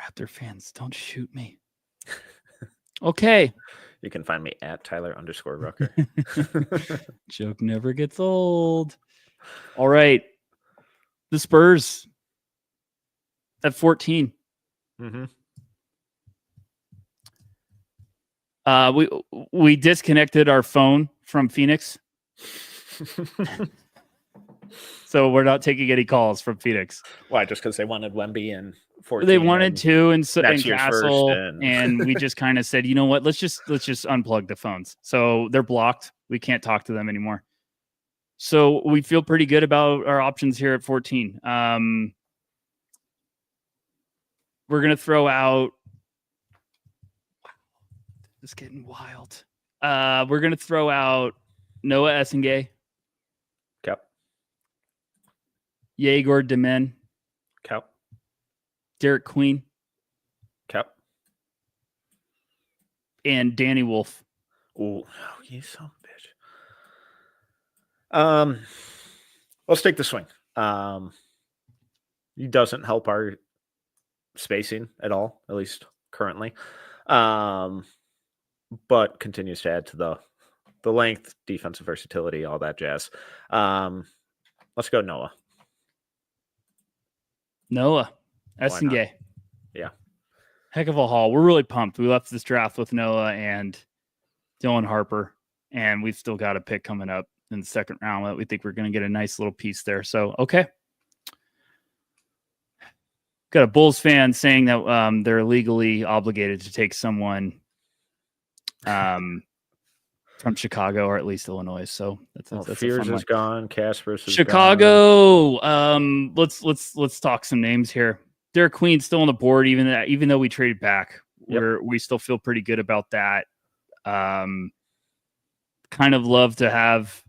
Raptor fans, don't shoot me. Okay. You can find me at Tyler_Rucker. Joke never gets old. All right. The Spurs at 14. Mm-hmm. We disconnected our phone from Phoenix. So we're not taking any calls from Phoenix. Why? Just because they wanted Wemby and 14. They wanted to and Castle, and we just kind of said, you know what? Let's just unplug the phones. So they're blocked. We can't talk to them anymore. So we feel pretty good about our options here at 14. We're gonna throw out. It's getting wild. We're gonna throw out Noah Essengay. Cap. Yegor Demen. Cap. Derek Queen. Cap. And Danny Wolf. Oh, you son of a bitch. Let's take the swing. He doesn't help our spacing at all, at least currently. But continues to add to the length, defensive versatility, all that jazz. Let's go Noah. Noah Essengay. Yeah. Heck of a haul. We're really pumped. We left this draft with Noah and Dylan Harper, and we've still got a pick coming up in the second round that we think we're going to get a nice little piece there. So, okay. Got a Bulls fan saying that they're legally obligated to take someone from Chicago or at least Illinois. So that's Fears is gone. Casper's is Chicago. Gone. Let's talk some names here. Derek Queen's still on the board, even though we traded back. Yep. We still feel pretty good about that. Kind of love to have,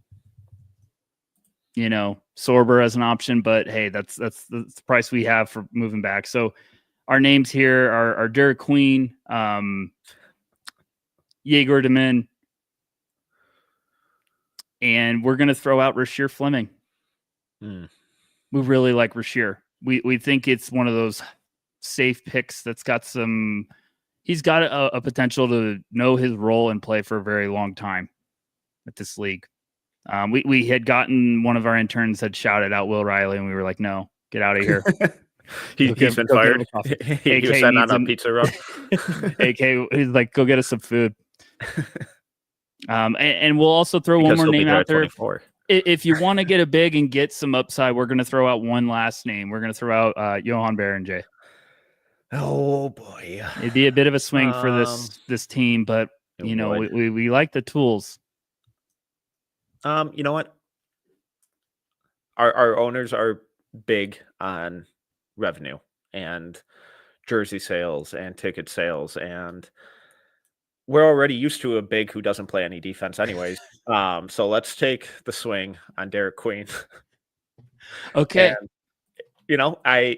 Sorber as an option, but hey, that's the price we have for moving back. So our names here are Derek Queen, Yegor Demen, and we're going to throw out Rasheer Fleming. We really like Rasheer. We think it's one of those safe picks that's got he's got a potential to know his role and play for a very long time at this league. We had gotten one of our interns had shouted out Will Riley, and we were like, no, get out of here. He's been fired. He was sent on a pizza run. AK, he's like, go get us some food. And we'll also throw one more name out there. 24. If you want to get a big and get some upside, we're going to throw out one last name. We're going to throw out Johan Berenger. Oh boy, it'd be a bit of a swing for this team, but we like the tools. You know what? Our owners are big on revenue and jersey sales and ticket sales, and we're already used to a big who doesn't play any defense anyways. So let's take the swing on Derek Queen. Okay. And,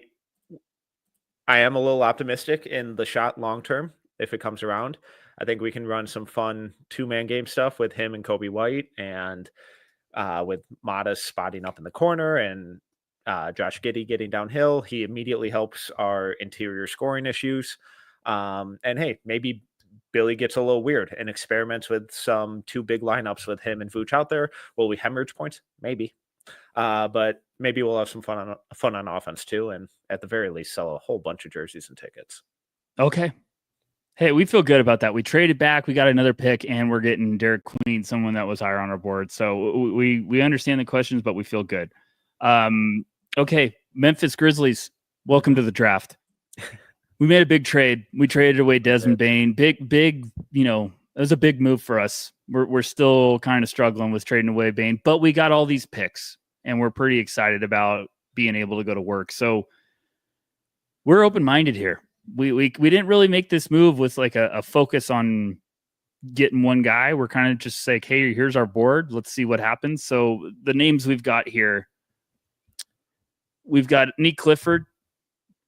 I am a little optimistic in the shot long term if it comes around. I think we can run some fun 2-man game stuff with him and Kobe White, and with Modest spotting up in the corner and Josh Giddey getting downhill. He immediately helps our interior scoring issues. And hey, maybe Billy gets a little weird and experiments with some 2 big lineups with him and Vooch out there. Will we hemorrhage points? Maybe. But maybe we'll have some fun on offense too, and at the very least sell a whole bunch of jerseys and tickets. Okay. Hey, we feel good about that. We traded back, we got another pick, and we're getting Derek Queen, someone that was higher on our board. So we understand the questions, but we feel good. Okay, Memphis Grizzlies, welcome to the draft. We made a big trade. We traded away Desmond Bane. Big, it was a big move for us. We're still kind of struggling with trading away Bane, but we got all these picks, and we're pretty excited about being able to go to work. So we're open-minded here. We didn't really make this move with like a focus on getting one guy. We're kind of just like, hey, here's our board. Let's see what happens. So the names we've got here, we've got Nick Clifford,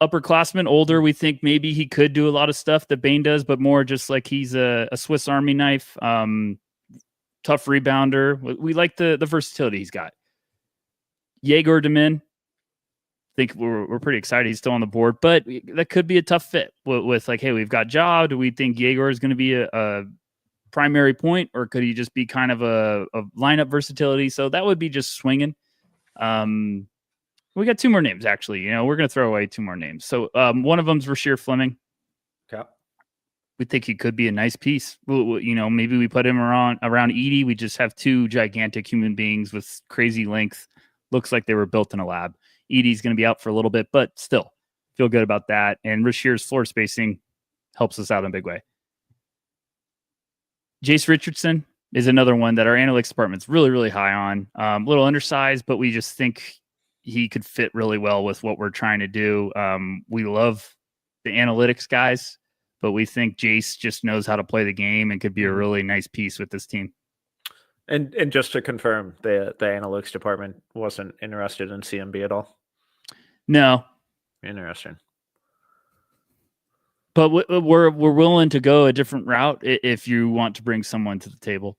upperclassman, older. We think maybe he could do a lot of stuff that Bane does, but more just like he's a Swiss Army knife, tough rebounder. We like the versatility he's got. Yegor Demin, think we're pretty excited he's still on the board, but that could be a tough fit with like, hey, we've got Ja. Do we think Yegor is going to be a primary point, or could he just be kind of a lineup versatility? So that would be just swinging. We got two more names, actually. We're going to throw away two more names. So one of them's Rasheer Fleming. Okay. We think he could be a nice piece. Maybe we put him around Edie. We just have two gigantic human beings with crazy length. Looks like they were built in a lab. Edie's going to be out for a little bit, but still feel good about that. And Rasheer's floor spacing helps us out in a big way. Jace Richardson is another one that our analytics department's really, really high on. A little undersized, but we just think he could fit really well with what we're trying to do. We love the analytics guys, but we think Jace just knows how to play the game and could be a really nice piece with this team. And just to confirm, the analytics department wasn't interested in CMB at all? No. Interesting. But we're willing to go a different route if you want to bring someone to the table.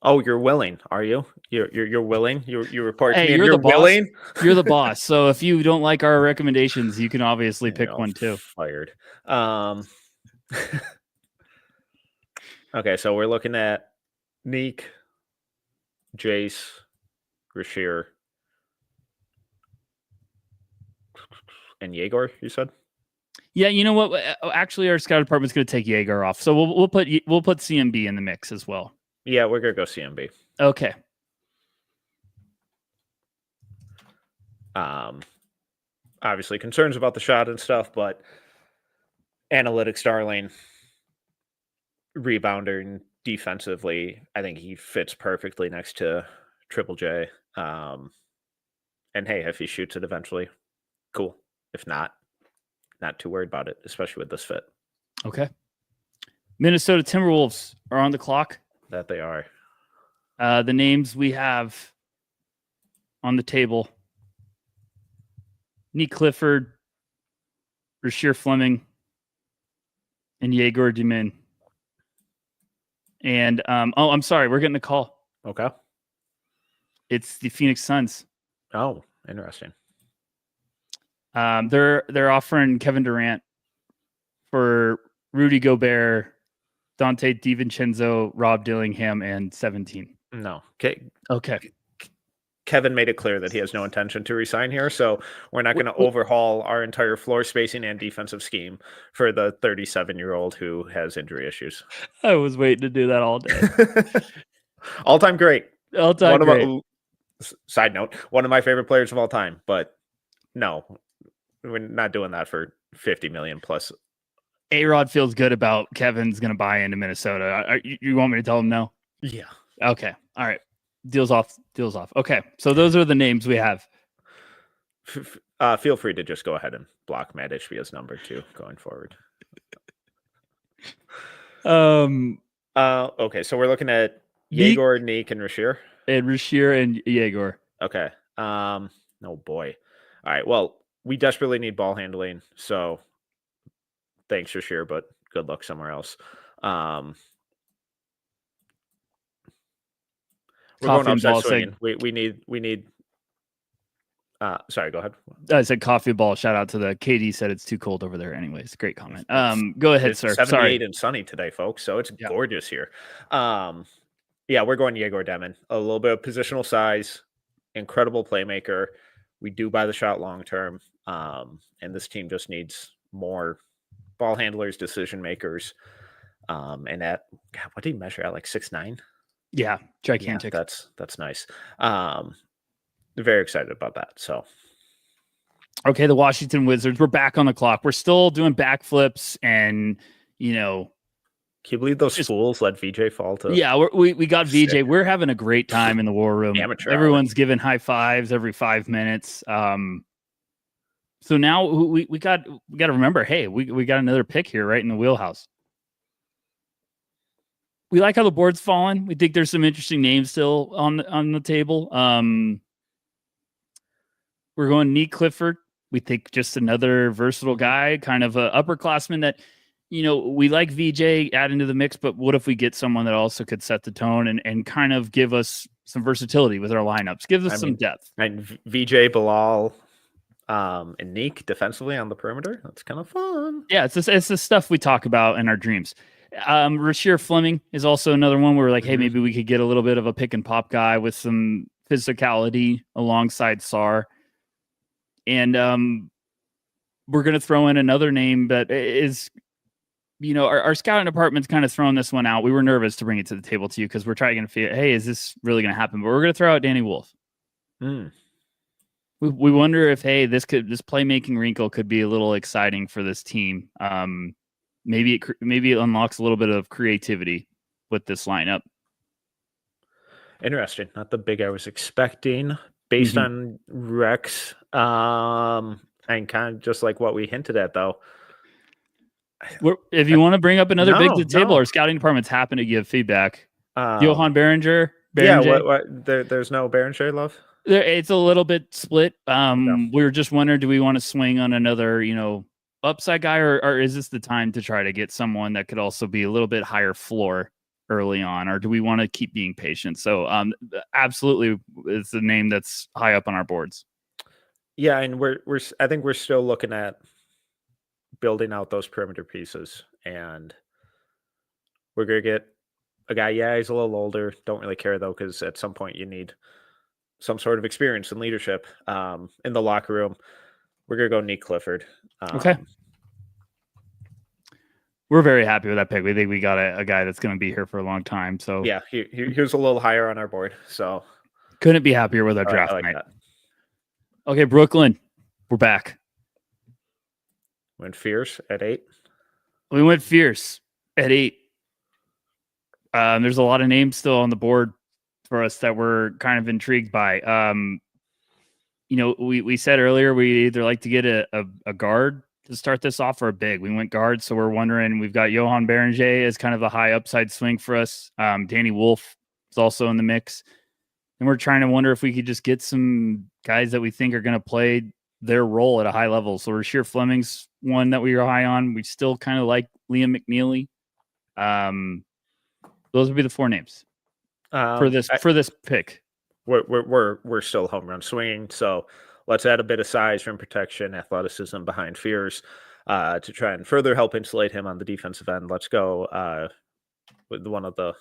Oh, you're willing, are you? You're willing? You report to me and you're willing? You're the boss. So if you don't like our recommendations, you can obviously pick one too. Fired. Okay, so we're looking at Neek, Jace, Rasheer, and Yegor, you said? Yeah, you know what? Actually, our scout department's going to take Yegor off. So we'll put CMB in the mix as well. Yeah, we're going to go CMB. Okay. Obviously concerns about the shot and stuff, but analytics darling, rebounder, and defensively, I think he fits perfectly next to Triple J. And hey, if he shoots it eventually, cool. If not too worried about it, especially with this fit. Okay. Minnesota Timberwolves are on the clock. That they are. The names we have on the table: Nick Clifford, Rasheer Fleming, and Yegor Demin. And I'm sorry, we're getting a call. Okay. It's the Phoenix Suns. Oh, interesting. They're offering Kevin Durant for Rudy Gobert, Dante DiVincenzo, Rob Dillingham, and 17. No. Okay. Kevin made it clear that he has no intention to resign here, so we're not going to overhaul our entire floor spacing and defensive scheme for the 37-year-old who has injury issues. I was waiting to do that all day. All-time great. All-time great. Side note, one of my favorite players of all time, but no, we're not doing that for 50 million plus. A-Rod feels good about Kevin's going to buy into Minnesota. You want me to tell him no? Yeah. Okay. All right. Deals off. Okay. So those are the names we have. Feel free to just go ahead and block Matt Ishbia's number too going forward. Okay. So we're looking at Yegor, Neek, and Rasheer. And Rasheer and Yegor. Okay. Oh boy. All right. Well, we desperately need ball handling. So thanks, Rasheer, but good luck somewhere else. We're going outside swinging. We need. Sorry, go ahead. I said coffee ball. Shout out to the KD said it's too cold over there. Anyways, great comment. Go ahead, sir. 78 and sunny today, folks. So it's gorgeous here. Yeah, we're going Yegor Demin. A little bit of positional size, incredible playmaker. We do buy the shot long term, and this team just needs more ball handlers, decision makers. And at what did he measure at? Like 6'9"? Yeah, gigantic. Yeah, that's nice. Very excited about that. So, okay, the Washington Wizards. We're back on the clock. We're still doing backflips, and can you believe those fools let VJ fall to? Yeah, we got VJ. Sick. We're having a great time in the war room. Amateur. Everyone's giving high fives every 5 minutes. So now we got to remember, hey, we got another pick here right in the wheelhouse. we like how the board's fallen. We think there's some interesting names still on the table. We're going Nick Clifford. We think just another versatile guy, kind of a upperclassman that, we like VJ add into the mix, but what if we get someone that also could set the tone and kind of give us some versatility with our lineups, give us some depth. And VJ, Bilal, and Neek defensively on the perimeter. That's kind of fun. Yeah, it's the stuff we talk about in our dreams. Rasheer Fleming is also another one where we're like, hey, maybe we could get a little bit of a pick and pop guy with some physicality alongside Sar. And we're going to throw in another name that is, our scouting department's kind of thrown this one out. We were nervous to bring it to the table to you because we're trying to figure, hey, is this really going to happen? But we're going to throw out Danny Wolf. We wonder if, hey, this playmaking wrinkle could be a little exciting for this team. Maybe it unlocks a little bit of creativity with this lineup. Interesting. Not the big I was expecting based on Rex. And kind of just like what we hinted at, though. If you want to bring up another big to the table, our scouting department's happy to give feedback. Johan Berenger. There's no Berenger love. It's a little bit split. We were just wondering, do we want to swing on another, upside guy, or is this the time to try to get someone that could also be a little bit higher floor early on, or do we want to keep being patient? So, absolutely, it's a name that's high up on our boards. Yeah, and I think we're still looking at building out those perimeter pieces, and we're gonna get a guy. Yeah, he's a little older. Don't really care though, because at some point you need some sort of experience and leadership in the locker room. We're gonna go Nick Clifford. Okay. We're very happy with that pick. We think we got a guy that's going to be here for a long time. So yeah, he was a little higher on our board. So couldn't be happier with our draft like night. That. Okay, Brooklyn, we're back. Went Fierce at 8. We went Fierce at 8. There's a lot of names still on the board for us that we're kind of intrigued by. We said earlier we either like to get a guard to start this off or a big. We went guard, so we're wondering. We've got Johan Berenger as kind of a high upside swing for us. Danny Wolf is also in the mix, and we're trying to wonder if we could just get some guys that we think are going to play their role at a high level. So Rasheer Fleming's one that we are high on. We still kind of like Liam McNeely. Those would be the 4 names for this pick. We're still home run swinging, so let's add a bit of size, rim protection, athleticism behind Fears to try and further help insulate him on the defensive end. Let's go with one of the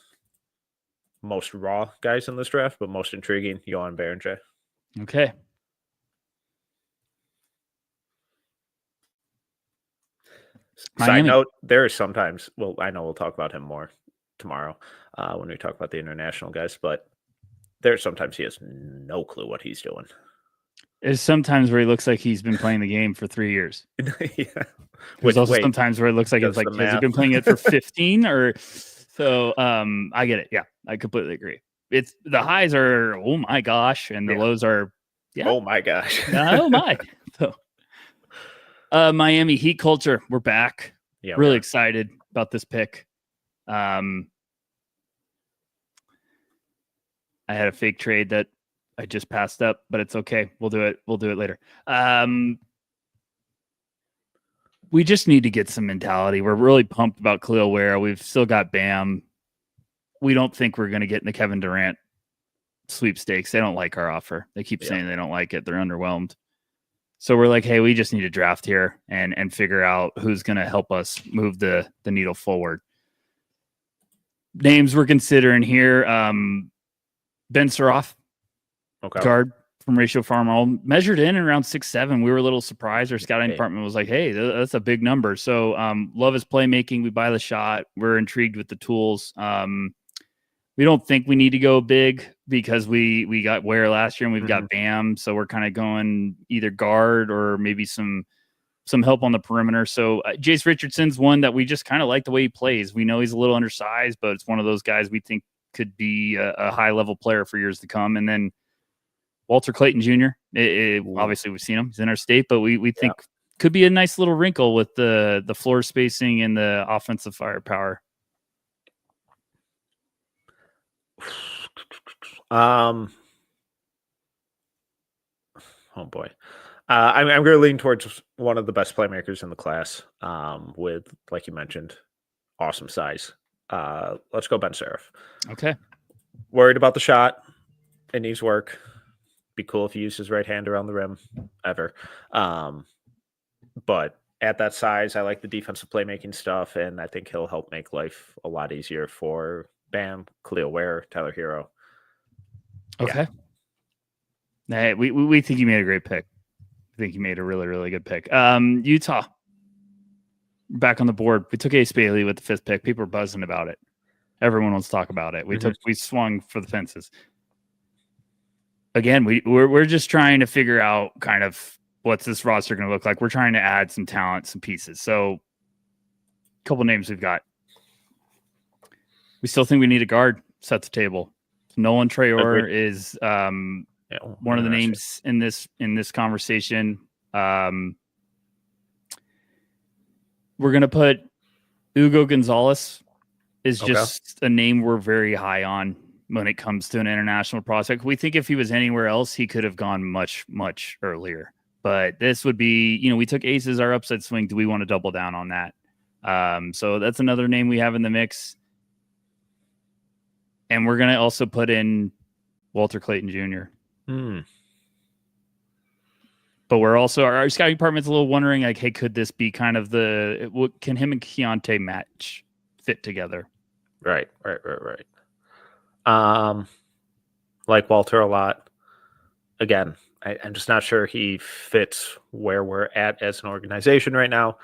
most raw guys in this draft, but most intriguing, Johan Berenger. Okay. Side note, there is sometimes, I know we'll talk about him more tomorrow when we talk about the international guys, but there's sometimes he has no clue what he's doing. There's sometimes where he looks like he's been playing the game for 3 years. Yeah. There's also sometimes where it looks like it's like, has he been playing it for 15 or so? I get it. Yeah, I completely agree. It's the highs are, oh my gosh, and the lows are, oh my gosh. Oh my. So, Miami Heat culture, we're back. Yeah, really excited about this pick. I had a fake trade that I just passed up, but it's okay. We'll do it later. We just need to get some mentality. We're really pumped about Khalil Ware. We've still got Bam. We don't think we're going to get in the Kevin Durant sweepstakes. They don't like our offer. They keep saying they don't like it. They're underwhelmed. So we're like, hey, we just need to draft here and figure out who's going to help us move the needle forward. Names we're considering here. Ben Suroff, guard from Ratio Farm, measured in around 6'7". We were a little surprised. Our scouting department was like, hey, that's a big number. So love his playmaking. We buy the shot. We're intrigued with the tools. We don't think we need to go big because we got Ware last year and we've got Bam. So we're kind of going either guard or maybe some help on the perimeter. So Jace Richardson's one that we just kind of like the way he plays. We know he's a little undersized, but it's one of those guys we think could be a high-level player for years to come. And then Walter Clayton Jr., obviously we've seen him. He's in our state, but we think could be a nice little wrinkle with the floor spacing and the offensive firepower. Oh boy. I'm going to lean towards one of the best playmakers in the class. With, like you mentioned, awesome size. Let's go Ben Seraph. Okay. Worried about the shot. It needs work. Be cool if he used his right hand around the rim ever. But at that size, I like the defensive playmaking stuff, and I think he'll help make life a lot easier for Bam, Khalil Ware, Tyler Hero. Okay. Yeah. Hey, we think you made a great pick. I think you made a really, really good pick. Utah. Back on the board. We took Ace Bailey with the 5th pick. People are buzzing about it. Everyone wants to talk about it. We swung for the fences. Again, we're just trying to figure out kind of what's this roster going to look like. We're trying to add some talent, some pieces. So, a couple names we've got. We still think we need a guard. Set the table. Nolan Traore is one of the names in this conversation. We're going to put Hugo Gonzalez is just a name we're very high on when it comes to an international prospect. We think if he was anywhere else, he could have gone much, much earlier. But this would be, we took Ace as our upside swing. Do we want to double down on that? So that's another name we have in the mix. And we're going to also put in Walter Clayton Jr. But we're also, our scouting department's a little wondering, like, hey, could this be kind of can him and Keontae fit together? Right. Like Walter a lot. Again, I'm just not sure he fits where we're at as an organization right now.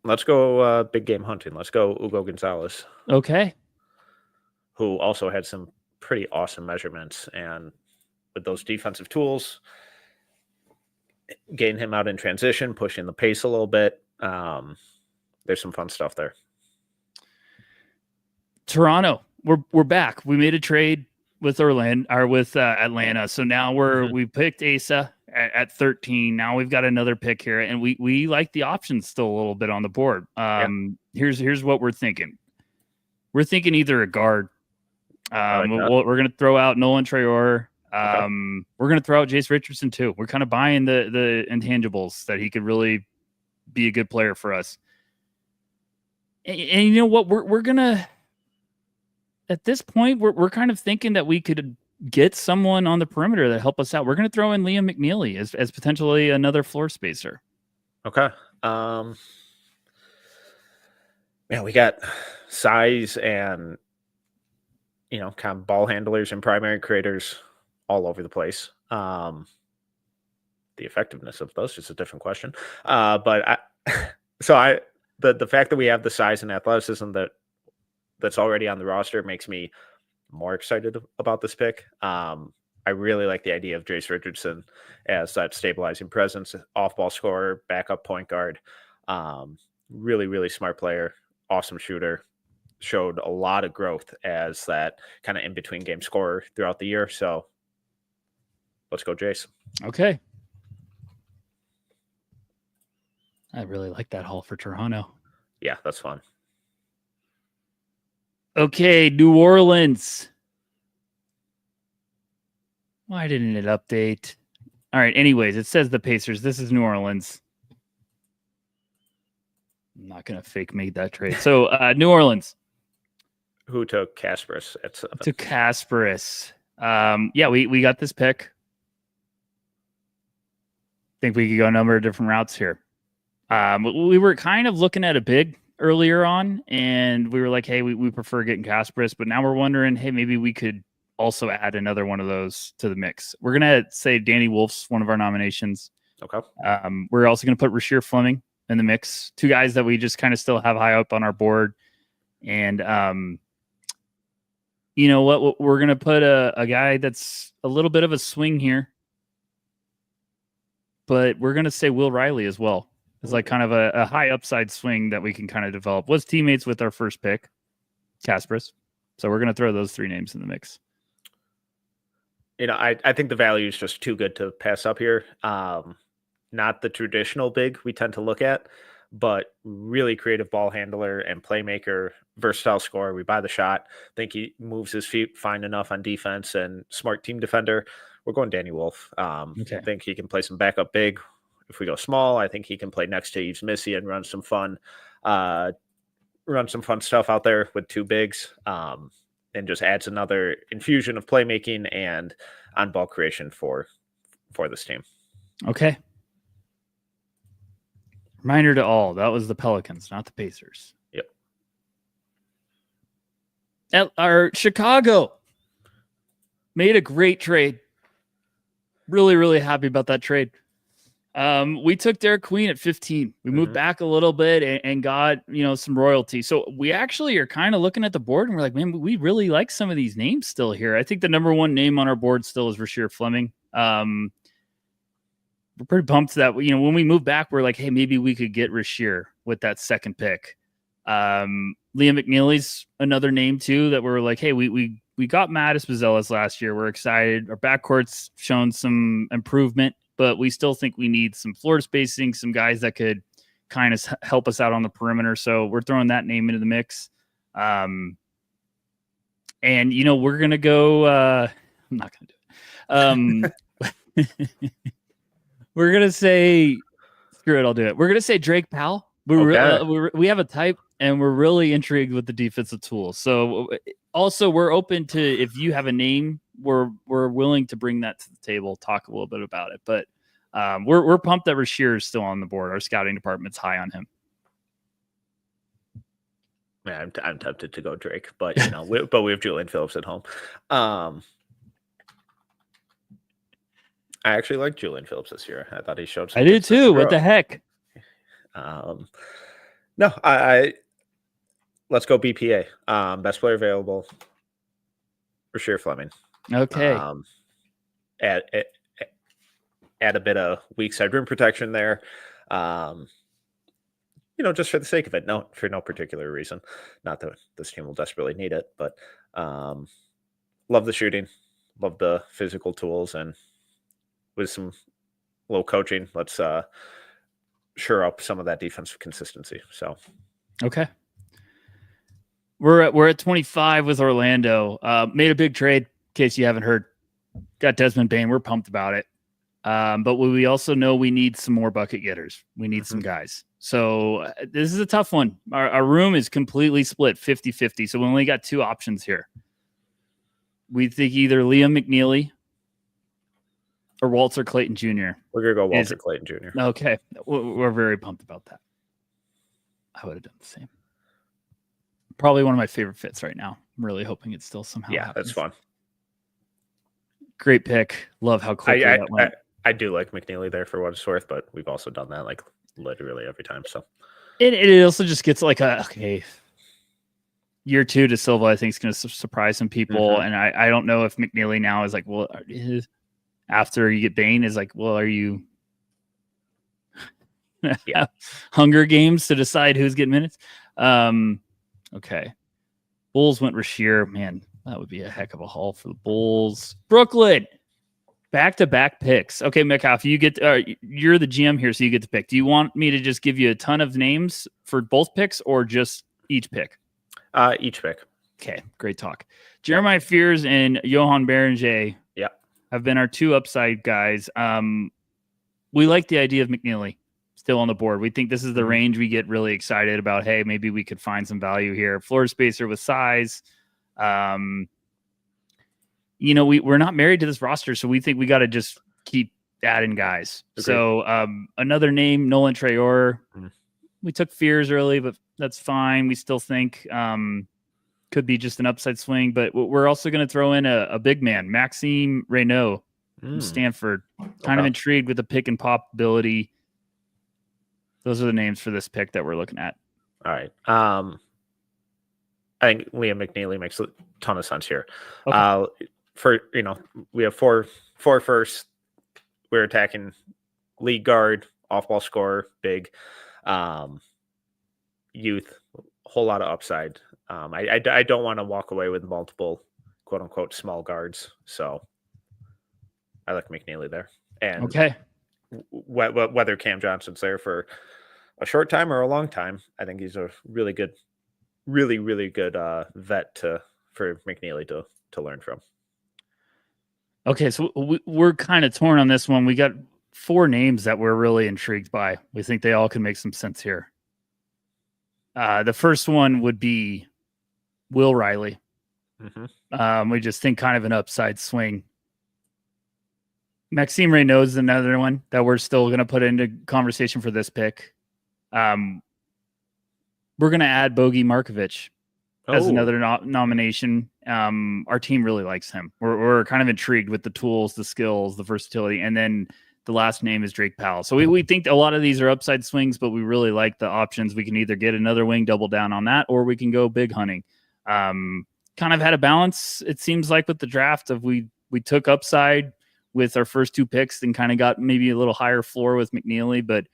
Let's go big game hunting. Let's go Hugo Gonzalez. Okay. Who also had some pretty awesome measurements, and with those defensive tools, getting him out in transition, pushing the pace a little bit. There's some fun stuff there. Toronto, we're back. We made a trade with Atlanta, so now we picked Asa at 13. Now we've got another pick here, and we like the options still a little bit on the board. Here's what we're thinking. We're thinking either a guard. We're going to throw out Nolan Traore. We're going to throw out Jace Richardson too. We're kind of buying the intangibles that he could really be a good player for us. And you know what? We're going to, at this point, we're kind of thinking that we could get someone on the perimeter that help us out. We're going to throw in Liam McNeely as potentially another floor spacer. Okay. We got size and, kind of ball handlers and primary creators all over the place. The effectiveness of those is a different question. The fact that we have the size and athleticism that's already on the roster makes me more excited about this pick. I really like the idea of Jace Richardson as that stabilizing presence, off-ball scorer, backup point guard. Really, really smart player, awesome shooter. Showed a lot of growth as that kind of in-between game scorer throughout the year. So let's go, Jace. Okay. I really like that haul for Toronto. Yeah, that's fun. Okay, New Orleans. Why didn't it update? All right, anyways, it says the Pacers. This is New Orleans. I'm not going to fake made that trade. So, New Orleans. Who took Kasparis at 7? To Kasparis. We got this pick. Think we could go a number of different routes here. We were kind of looking at a big earlier on, and we were like, hey, we prefer getting Kasparis, but now we're wondering, hey, maybe we could also add another one of those to the mix. We're going to say Danny Wolf's one of our nominations. Okay. We're also going to put Rasheer Fleming in the mix. 2 guys that we just kind of still have high up on our board. And, you know what? We're going to put a guy that's a little bit of a swing here, but we're going to say Will Riley as well. It's like kind of a high upside swing that we can kind of develop. Was teammates with our first pick, Kasparis. So we're going to throw those 3 names in the mix. I think the value is just too good to pass up here. Not the traditional big we tend to look at. but really creative ball handler and playmaker, versatile scorer. We buy the shot. Think he moves his feet fine enough on defense and smart team defender. We're going Danny Wolf. Okay. Think he can play some backup big. If we go small, I think he can play next to Yves Missy and run some fun stuff out there with two bigs, and just adds another infusion of playmaking and on-ball creation for this team. Okay. Reminder to all, that was the Pelicans, not the Pacers. Yep. Our Chicago made a great trade. Really, really happy about that trade. We took Derek Queen at 15. We moved back a little bit and got, some royalty. So we actually are kind of looking at the board and we're like, man, we really like some of these names still here. I think the number one name on our board still is Rasheer Fleming. We're pretty pumped that, when we move back, we're like, hey, maybe we could get Rasheer with that second pick. Liam McNeely's another name too, that we're like, hey, we got Mattis Bazelas last year. We're excited. Our backcourt's shown some improvement, but we still think we need some floor spacing, some guys that could kind of help us out on the perimeter. So we're throwing that name into the mix. And, we're going to go, I'm not going to do it. We're going to say, screw it, I'll do it. We're going to say Drake Powell. We have a type, and we're really intrigued with the defensive tools. So also we're open to, if you have a name, we're willing to bring that to the table, talk a little bit about it. But we're pumped that Rasheer is still on the board. Our scouting department's high on him. Yeah, I'm tempted to go Drake, but we have Julian Phillips at home. I actually like Julian Phillips this year. I thought he showed some. I did too. What the heck? No, I let's go BPA. Best player available. Rasheer Fleming. Okay. Add a bit of weak side rim protection there. Just for the sake of it. No, for no particular reason. Not that this team will desperately need it, but love the shooting, love the physical tools, and with some low coaching, let's shore up some of that defensive consistency. So, okay, we're at 25 with Orlando. Made a big trade. In case you haven't heard, got Desmond Bane. We're pumped about it. But we also know we need some more bucket getters. We need some guys. So this is a tough one. Our room is completely split 50-50. So we only got two options here. We think either Liam McNeely or Walter Clayton Jr. We're going to go Walter Clayton Jr. Okay. We're very pumped about that. I would have done the same. Probably one of my favorite fits right now. I'm really hoping it still somehow happens. That's fun. Great pick. Love how quickly that went. I do like McNeely there for what it's worth, but we've also done that like literally every time. So it also just gets like year two to Silva, I think is going to surprise some people. And I don't know if McNeely now is like, well, after you get Bane is like, well, are you Hunger Games to decide who's getting minutes? Okay. Bulls went Rasheer. Man, that would be a heck of a haul for the Bulls. Brooklyn, back-to-back picks. Okay, Metcalf, you're the GM here, so you get to pick. Do you want me to just give you a ton of names for both picks or just each pick? Each pick. Okay, great talk. Jeremiah Fears and Johan Berenger have been our two upside guys. We like the idea of McNeely still on the board. We think this is the range we get really excited about. Hey, maybe we could find some value here. Floor spacer with size. We're not married to this roster, so we think we got to just keep adding guys. Okay. So another name, Nolan Traore. We took Fears early, but that's fine. We still think could be just an upside swing, but we're also going to throw in a big man, Maxime Reynaud from Stanford. Kind of intrigued with the pick and pop ability. Those are the names for this pick that we're looking at. All right. I think Liam McNeely makes a ton of sense here. Okay. We have four firsts. We're attacking lead guard, off-ball scorer, big, youth, whole lot of upside. I don't want to walk away with multiple quote unquote small guards. So I like McNeely there. And okay. Whether Cam Johnson's there for a short time or a long time, I think he's a really good, really good vet for McNeely to learn from. Okay, so we're kind of torn on this one. We got 4 names that we're really intrigued by. We think they all can make some sense here. The first one would be Will Riley. We just think kind of an upside swing. Maxime Reynaud is another one that we're still going to put into conversation for this pick. We're going to add Bogey Markovich as another nomination. Our team really likes him. We're kind of intrigued with the tools, the skills, the versatility, and then the last name is Drake Powell. So we think a lot of these are upside swings, but we really like the options. We can either get another wing, double down on that, or we can go big hunting. Kind of had a balance, it seems like, with the draft of we took upside with our first 2 picks and kind of got maybe a little higher floor with McNeely, but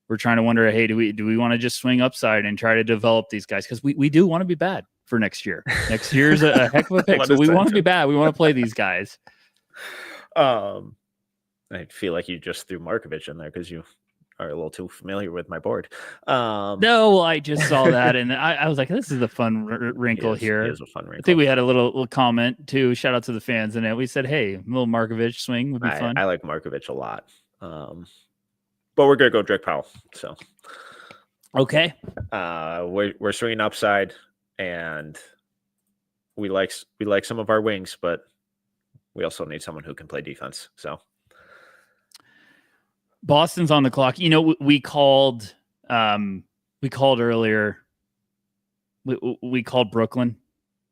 we're trying to wonder, hey, do we want to just swing upside and try to develop these guys? Because we do want to be bad for next year. Next year's a heck of a pick. So we want to be bad. We want to play these guys. I feel like you just threw Markovich in there because you are a little too familiar with my board. No, I just saw that, and I was like, this is a fun wrinkle here. It is a fun wrinkle. I think we had a little comment, too. Shout out to the fans in it. We said, hey, a little Markovich swing would be fun. I like Markovich a lot. But we're going to go Drake Powell. So, okay. We're swinging upside, and we like some of our wings, but we also need someone who can play defense. So, Boston's on the clock. You know, we called earlier. We called Brooklyn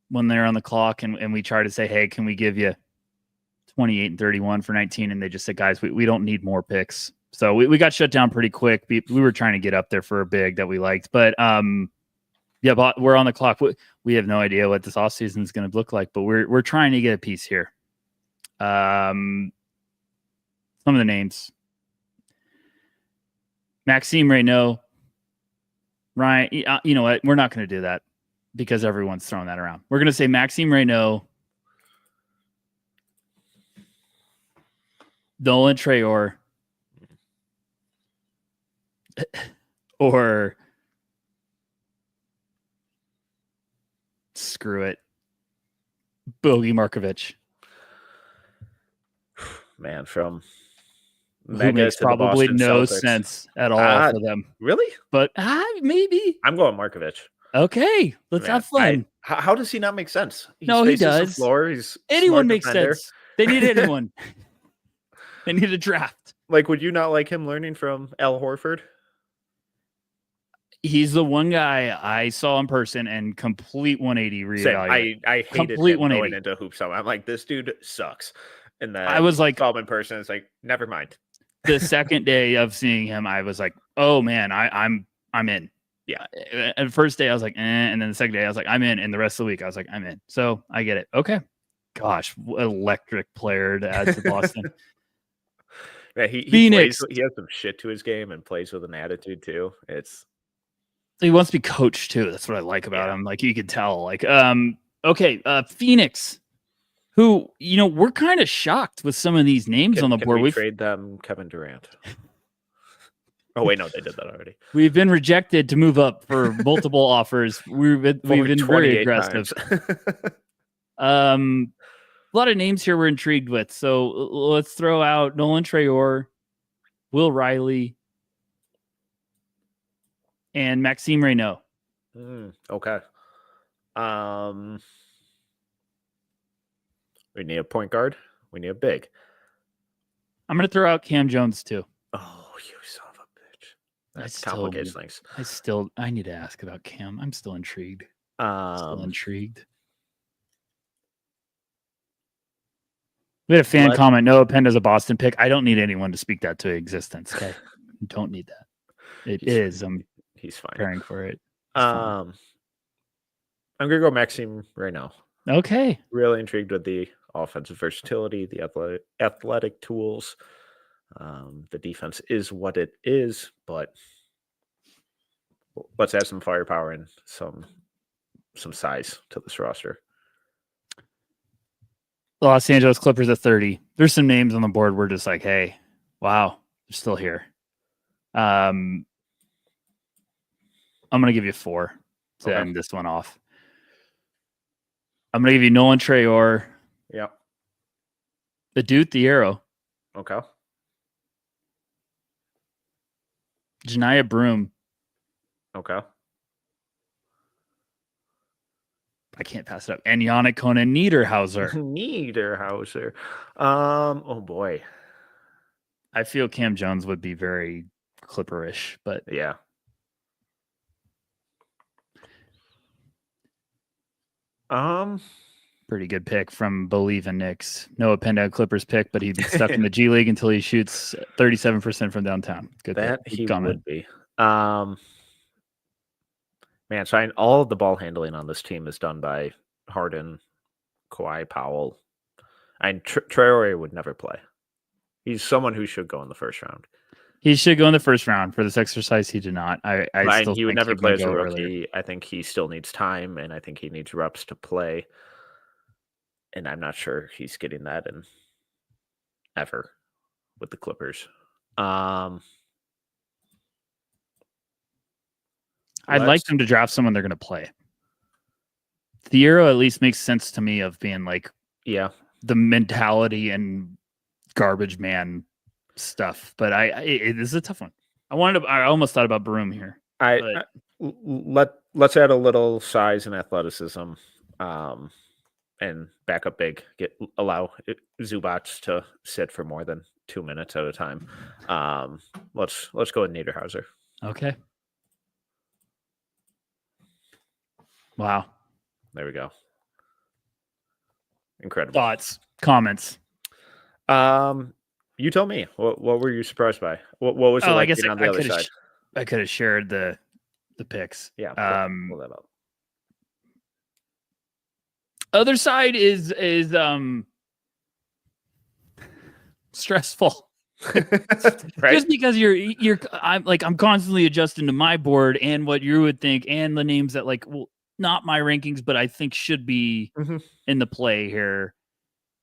when they're on the clock, and we tried to say, hey, can we give you 28 and 31 for 19? And they just said, guys, we don't need more picks. So we got shut down pretty quick. We were trying to get up there for a big that we liked, but but we're on the clock. We have no idea what this offseason is going to look like, but we're trying to get a piece here. Some of the names: Maxime Reynaud, Ryan. You know what? We're not going to do that because everyone's throwing that around. We're going to say Maxime Reynaud, Nolan Traore, or screw it, Bogey Markovich. Man, from who makes probably no sense at all for them. Really? But maybe. I'm going Markovich. Okay, let's have fun. How does he not make sense? He does. Floor. He's anyone makes sense. They need anyone. They need a draft. Like, would you not like him learning from Al Horford? He's the one guy I saw in person and complete 180 reevaluate. I hated him going into hoops. So I'm like, this dude sucks. And then I was like, saw him in person. It's like, never mind. The second day of seeing him, I was like, oh man, I'm in. Yeah. And the first day I was like, and then the second day I was like, I'm in. And the rest of the week I was like, I'm in. So I get it. Okay. Gosh, electric player to add to Boston. Yeah, Phoenix. He has some shit to his game and plays with an attitude too. He wants to be coached too. That's what I like about him. Like, you can tell. Like, Phoenix, who, you know, we're kind of shocked with some of these names on the board. We trade them Kevin Durant. Oh wait, no, they did that already. We've been rejected to move up for multiple offers. We've been very aggressive. A lot of names here we're intrigued with. So let's throw out Nolan Traore, Will Riley, and Maxime Reynaud. Okay. We need a point guard. We need a big. I'm going to throw out Cam Jones too. Oh, you son of a bitch. That complicates things. I need to ask about Cam. I'm still intrigued. We had a fan comment. Noah Penn is a Boston pick. I don't need anyone to speak that to existence. Okay, don't need that. He's fine. Preparing for it. I'm gonna go Maxime right now. Okay. Really intrigued with the offensive versatility, the athletic tools. The defense is what it is, but let's add some firepower and some size to this roster. Los Angeles Clippers at 30. There's some names on the board. We're just like, hey, wow, they're still here. I'm going to give you 4 to Okay. end this one off. I'm going to give you Nolan Traore, Yeah. the Dude, the Arrow, Okay. Janiah Broom. Okay. I can't pass it up. And Yannick Conan Niederhauser. Niederhauser. Oh boy. I feel Cam Jones would be very Clipperish, but Yeah. pretty good pick from Believe in Knicks. Noah Penda Clippers pick, but he'd be stuck in the G League until he shoots 37% from downtown. Good that pick. he Comment. would be. Man, so all of the ball handling on this team is done by Harden, Kawhi, Powell. And Traore would never play. He's someone who should go in the first round. He should go in the first round. For this exercise, he did not. I still he would think never he'd play as a go rookie. earlier. I think he still needs time, and I think he needs reps to play. And I'm not sure he's getting that in ever with the Clippers. I'd like them to draft someone they're going to play. Thiero at least makes sense to me of being like, yeah, the mentality and garbage man stuff. But it is a tough one. I almost thought about Broom here. Let's add a little size and athleticism, and back up big. Allow Zubats to sit for more than 2 minutes at a time. Let's go with Niederhauser. Okay. Wow. There we go. Incredible. Thoughts, comments. You tell me. What were you surprised by? What was it like being on the other side? I could have shared the picks. Yeah. Pull that up. Other side is stressful. Right? Just because I'm constantly adjusting to my board and what you would think and the names that not my rankings, but I think should be in the play here.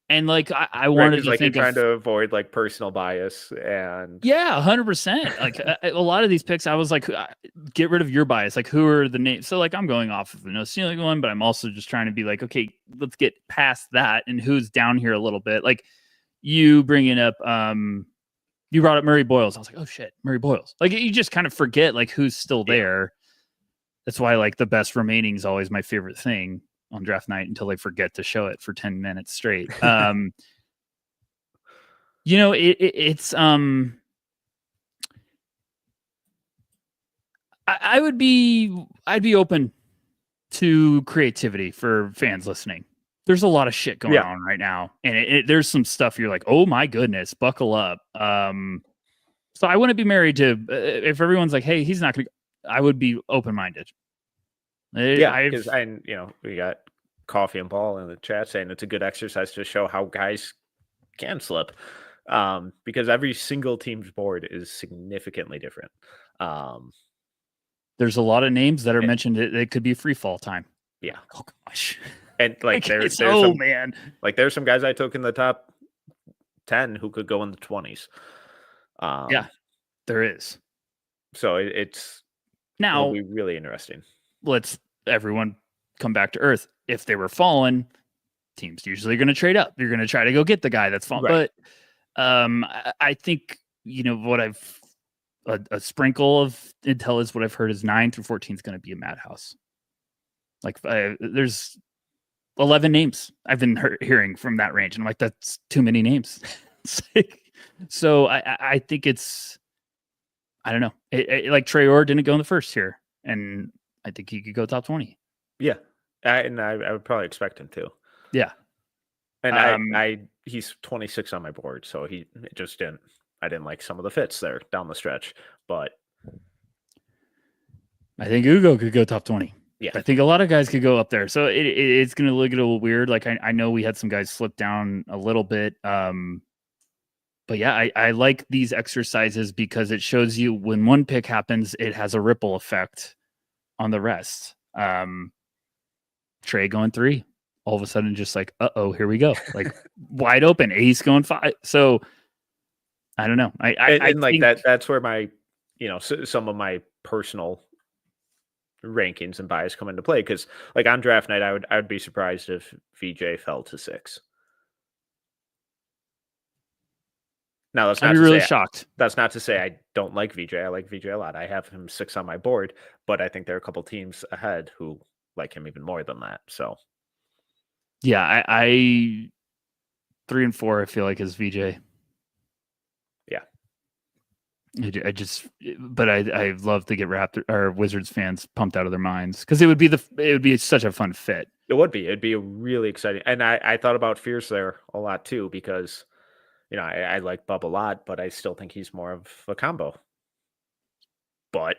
And I wanted to think you're trying to avoid personal bias and 100%. A lot of these picks, I was like, get rid of your bias. Who are the names? So I'm going off of the no ceiling one, but I'm also just trying to be okay, let's get past that and who's down here a little bit. You bringing up, you brought up Murray Boyles. I was like, oh shit, Murray Boyles. You just kind of forget who's still there. That's why the best remaining is always my favorite thing on draft night until they forget to show it for 10 minutes straight. It's I'd be open to creativity for fans listening. There's a lot of shit going on right now, and there's some stuff you're like, oh my goodness, buckle up. So I wouldn't be married to if everyone's like, hey, he's not gonna. I would be open-minded. Because we got Coffee and Ball in the chat saying it's a good exercise to show how guys can slip, because every single team's board is significantly different. There's a lot of names that are mentioned. It could be free fall time. Yeah. Oh gosh. And there's some guys I took in the top 10 who could go in the 20s. There is. So it'll be really interesting. Let's everyone come back to earth. If they were fallen, teams usually going to trade up. You're going to try to go get the guy that's fallen. Right. But I think what I've a sprinkle of intel is what I've heard is 9 through 14 is going to be a madhouse. There's 11 names I've been hearing from that range, and I'm like, that's too many names. So I think it's, I don't know. Traore didn't go in the first here, and I think he could go top 20. Yeah. I would probably expect him to. Yeah. And he's 26 on my board, so I didn't like some of the fits there down the stretch, but I think Ugo could go top 20. Yeah. I think a lot of guys could go up there. So it's going to look a little weird. I know we had some guys slip down a little bit. But yeah, I like these exercises because it shows you when one pick happens, it has a ripple effect on the rest. Trey going 3, all of a sudden just here we go. Wide open. Ace going 5. So I don't know. I think that's where my, some of my personal rankings and bias come into play. Because like on draft night, I would be surprised if VJ fell to 6. Now I'd be really shocked. that's not to say I don't like VJ. I like VJ a lot. I have him 6 on my board, but I think there are a couple teams ahead who like him even more than that. So Yeah, I 3 and 4, I feel like, is VJ. Yeah. I love to get Raptor or Wizards fans pumped out of their minds because it would be such a fun fit. It'd be a really exciting. And I thought about Fierce there a lot too, because, I like Bub a lot, but I still think he's more of a combo. But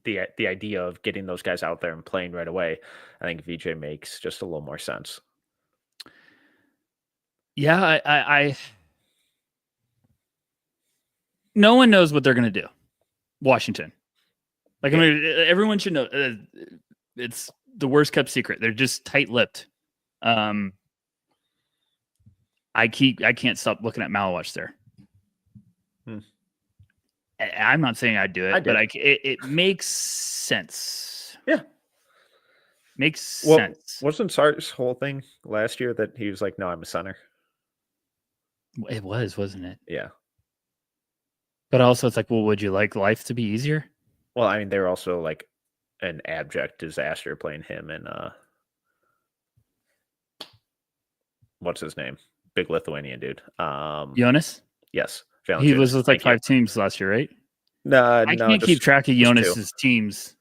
the idea of getting those guys out there and playing right away, I think VJ makes just a little more sense. Yeah, I no one knows what they're going to do. Washington. Like, I mean, everyone should know. It's the worst kept secret. They're just tight-lipped. I can't stop looking at Malwatch there. I'm not saying I'd do it, but it makes sense. Yeah. Makes sense. Wasn't Sart's whole thing last year that he was like, no, I'm a center? It was, wasn't it? Yeah. But also it's like, well, would you like life to be easier? Well, I mean, they're also like an abject disaster playing him and what's his name? Big Lithuanian dude. Jonas? Yes. He was with like 5 teams last year, right? I can't keep track of Jonas's teams.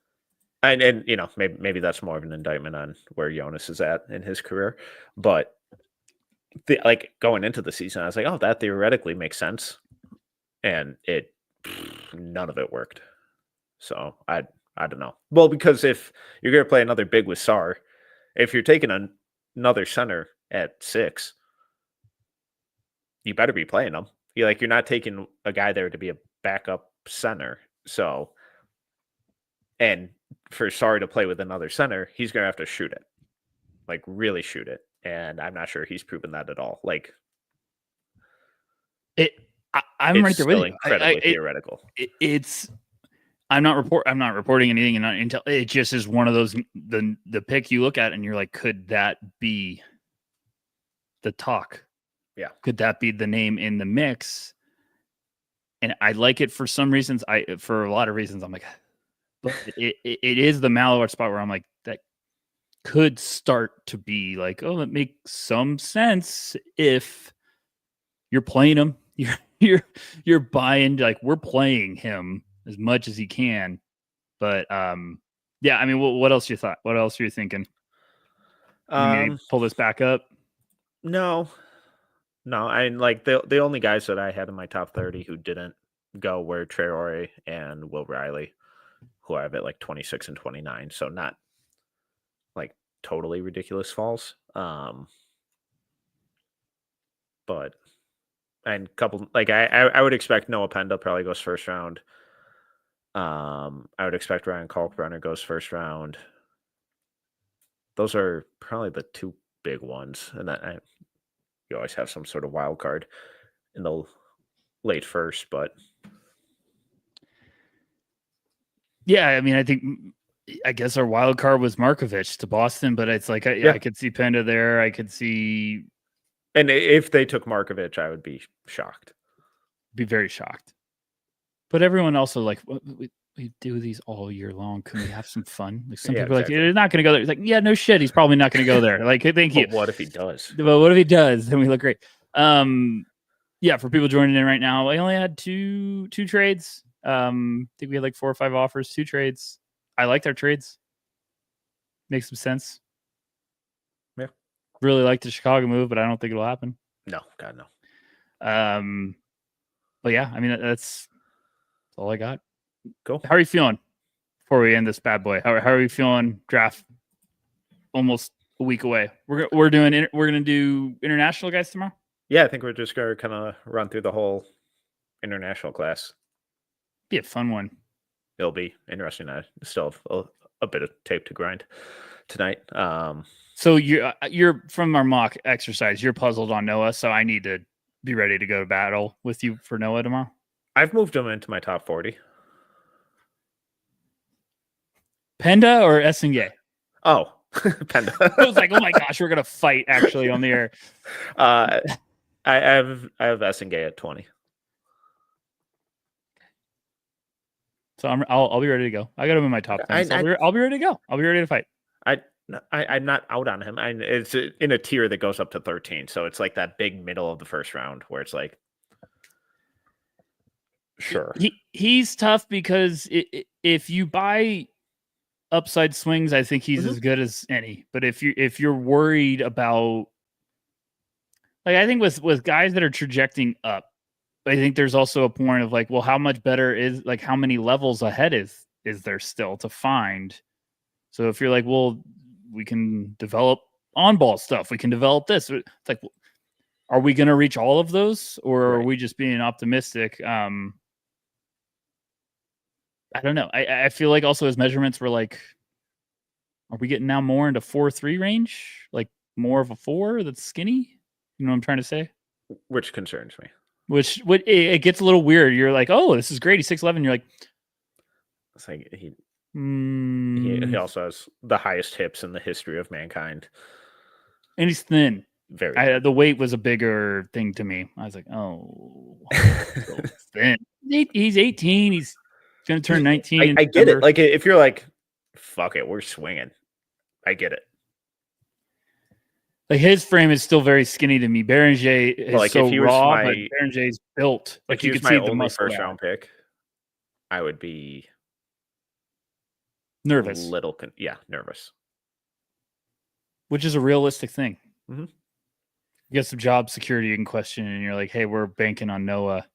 And maybe that's more of an indictment on where Jonas is at in his career. But like going into the season, I was like, oh, that theoretically makes sense. And none of it worked. So I don't know. Well, because if you're going to play another big with Sar, if you're taking another center at 6, you better be playing him. You're not taking a guy there to be a backup center. So, and for Sar to play with another center, he's going to have to shoot it, like really shoot it. And I'm not sure he's proven that at all. Like I'm right there with you. Incredibly theoretical. I'm not reporting anything and not intel. It just is one of those the pick you look at and you're like, could that be the talk? Yeah. Could that be the name in the mix? And I like it for some reasons. For a lot of reasons, I'm like, but it is the Malwatch spot where I'm like, that could start to be like, oh, that makes some sense if you're playing him. You're buying, like, we're playing him as much as he can. But yeah, I mean, what else you thought? What else are you thinking? You pull this back up? No. I mean, like the only guys that I had in my top 30 who didn't go were Traore and Will Riley, who I have at like 26 and 29. So not like totally ridiculous falls. But and couple like I would expect Noah Penda probably goes first round. I would expect Ryan Kalkbrenner goes first round. Those are probably the 2 big ones, and then you always have some sort of wild card in the late first, but yeah, I mean, I guess our wild card was Markovich to Boston, but it's like I could see Penda there. I could see, and if they took Markovich, I would be shocked. Be very shocked. But everyone also like, we do these all year long. Can we have some fun? Like some people are like, you're not going to go there. It's like, yeah, no shit. He's probably not going to go there. Like, thank you. But what if he does? But what if he does? Then we look great. Yeah, for people joining in right now, I only had two trades. I think we had like 4 or 5 offers, 2 trades. I liked our trades. Makes some sense. Yeah. Really like the Chicago move, but I don't think it'll happen. No, God, no. But yeah, I mean, that's all I got. Cool. How are you feeling before we end this bad boy? How are you feeling? Draft almost a week away. We're gonna do international guys tomorrow. Yeah, I think we're just gonna kind of run through the whole international class. Be a fun one. It'll be interesting. I still have a bit of tape to grind tonight. So you're from our mock exercise. You're puzzled on Noah, so I need to be ready to go to battle with you for Noah tomorrow. I've moved him into my top 40. Penda or Essengay? Oh, Penda. I was like, oh my gosh, we're gonna fight actually on the air. I have Essengay at 20. So I'll be ready to go. I got him in my top 10. So I'll be ready to go. I'll be ready to fight. I'm not out on him. It's in a tier that goes up to 13, so it's like that big middle of the first round where it's like, sure. He's tough because if you buy upside swings, I think he's as good as any. But if you're worried about, like, I think with guys that are trajecting up, I think there's also a point of like, well, how much better is, like, how many levels ahead is there still to find? So if you're like, well, we can develop on-ball stuff, we can develop this. It's like, are we going to reach all of those, or are we just being optimistic? I don't know. I feel like also his measurements were like, are we getting now more into 4.3 range? Like more of a 4 that's skinny? You know what I'm trying to say? Which concerns me. Which it gets a little weird. You're like, oh, this is great. He's 6'11". You're like, it's like he also has the highest hips in the history of mankind. And he's thin. Very. The weight was a bigger thing to me. I was like, oh, so thin. He's 18. He's going to turn 19. I get it. Like, if you're like, fuck it, we're swinging. I get it. Like, his frame is still very skinny to me. Berenger is like, so raw, but Berenger's built. Like, you can see the muscle. First round pick, I would be nervous. Nervous. Which is a realistic thing. Mm-hmm. You get some job security in question, and you're like, hey, we're banking on Noah.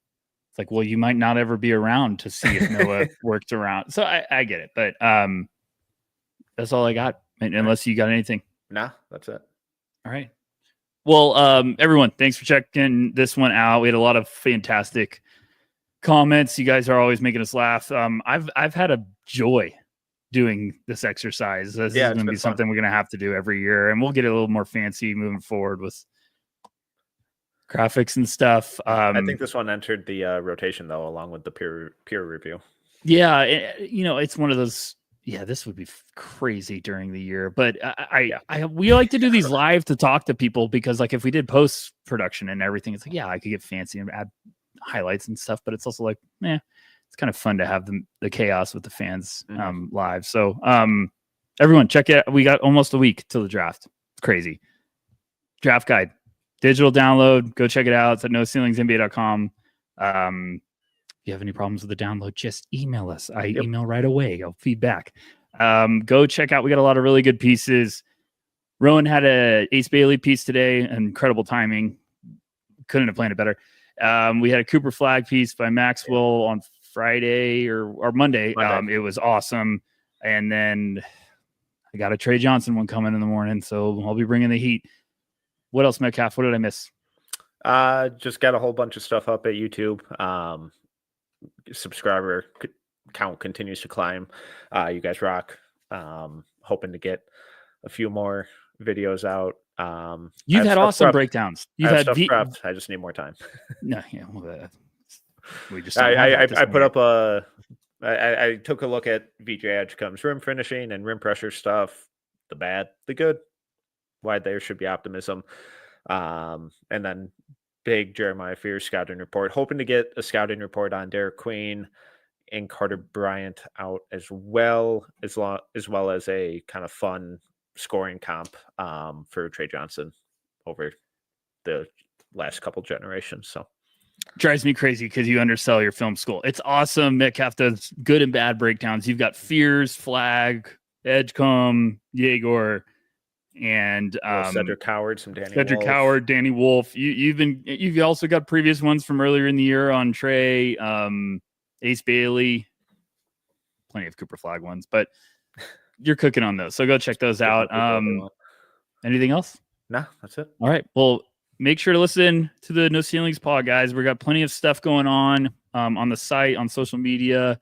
It's like, well, you might not ever be around to see if Noah worked around. So I get it, but that's all I got. Unless you got anything. Nah, that's it. All right. Well, everyone, thanks for checking this one out. We had a lot of fantastic comments. You guys are always making us laugh. I've had a joy doing this exercise. This is going to be something we're going to have to do every year, and we'll get a little more fancy moving forward with graphics and stuff. I think this one entered the rotation though, along with the peer review. Yeah, it's one of those. Yeah, this would be crazy during the year, but we like to do these live to talk to people, because like if we did post production and everything, it's like, yeah, I could get fancy and add highlights and stuff, but it's also like, it's kind of fun to have the chaos with the fans live. So everyone check it out. We got almost a week till the draft. It's crazy. Draft guide, digital download. Go check it out. It's at noceilingsnba.com. If you have any problems with the download, just email us. I email right away. I'll feedback. Go check out. We got a lot of really good pieces. Rowan had a Ace Bailey piece today. Incredible timing. Couldn't have planned it better. We had a Cooper Flag piece by Maxwell on Friday or Monday. It was awesome. And then I got a Trey Johnson one coming in the morning, so I'll be bringing the heat. What else, Metcalf? What did I miss? Just got a whole bunch of stuff up at YouTube. Subscriber count continues to climb. You guys rock. Hoping to get a few more videos out. You've had awesome breakdowns. You've had stuff prepped. I just need more time. No, yeah, we just. I put up I took a look at VJ Edgecombe's rim finishing and rim pressure stuff. The bad, the good. Why there should be optimism. And then big Jeremiah Fears scouting report. Hoping to get a scouting report on Derek Queen and Carter Bryant out as well as a kind of fun scoring comp for Trey Johnson over the last couple generations. So drives me crazy because you undersell your film school. It's awesome. Metcalf does good and bad breakdowns. You've got Fears, Flag, Edgecombe, Jaeger, and Cedric Howard, Danny Wolf. You've also got previous ones from earlier in the year on Trey, Ace Bailey, plenty of Cooper Flag ones, but you're cooking on those. So go check those out. Anything else? No, that's it. All right. Well, make sure to listen to the No Ceilings pod, guys. We got plenty of stuff going on the site, on social media,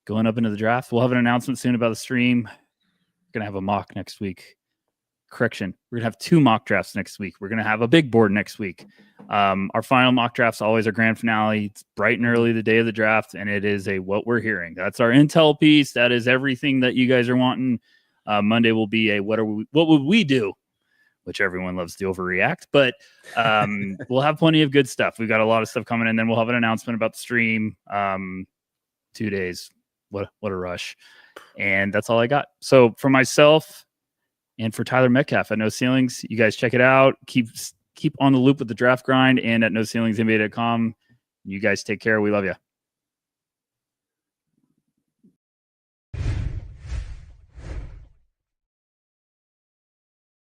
going up into the draft. We'll have an announcement soon about the stream. We're going to have a mock next week. Correction. We're going to have 2 mock drafts next week. We're going to have a big board next week. Our final mock draft's always our grand finale. It's bright and early the day of the draft, and it is a what we're hearing. That's our intel piece. That is everything that you guys are wanting. Monday will be a what would we do, which everyone loves to overreact, but we'll have plenty of good stuff. We've got a lot of stuff coming, and then we'll have an announcement about the stream. 2 days. What a rush. And that's all I got. So for myself and for Tyler Metcalf at No Ceilings, you guys check it out. Keep on the loop with the draft grind and at NoCeilingsNBA.com. You guys take care. We love you.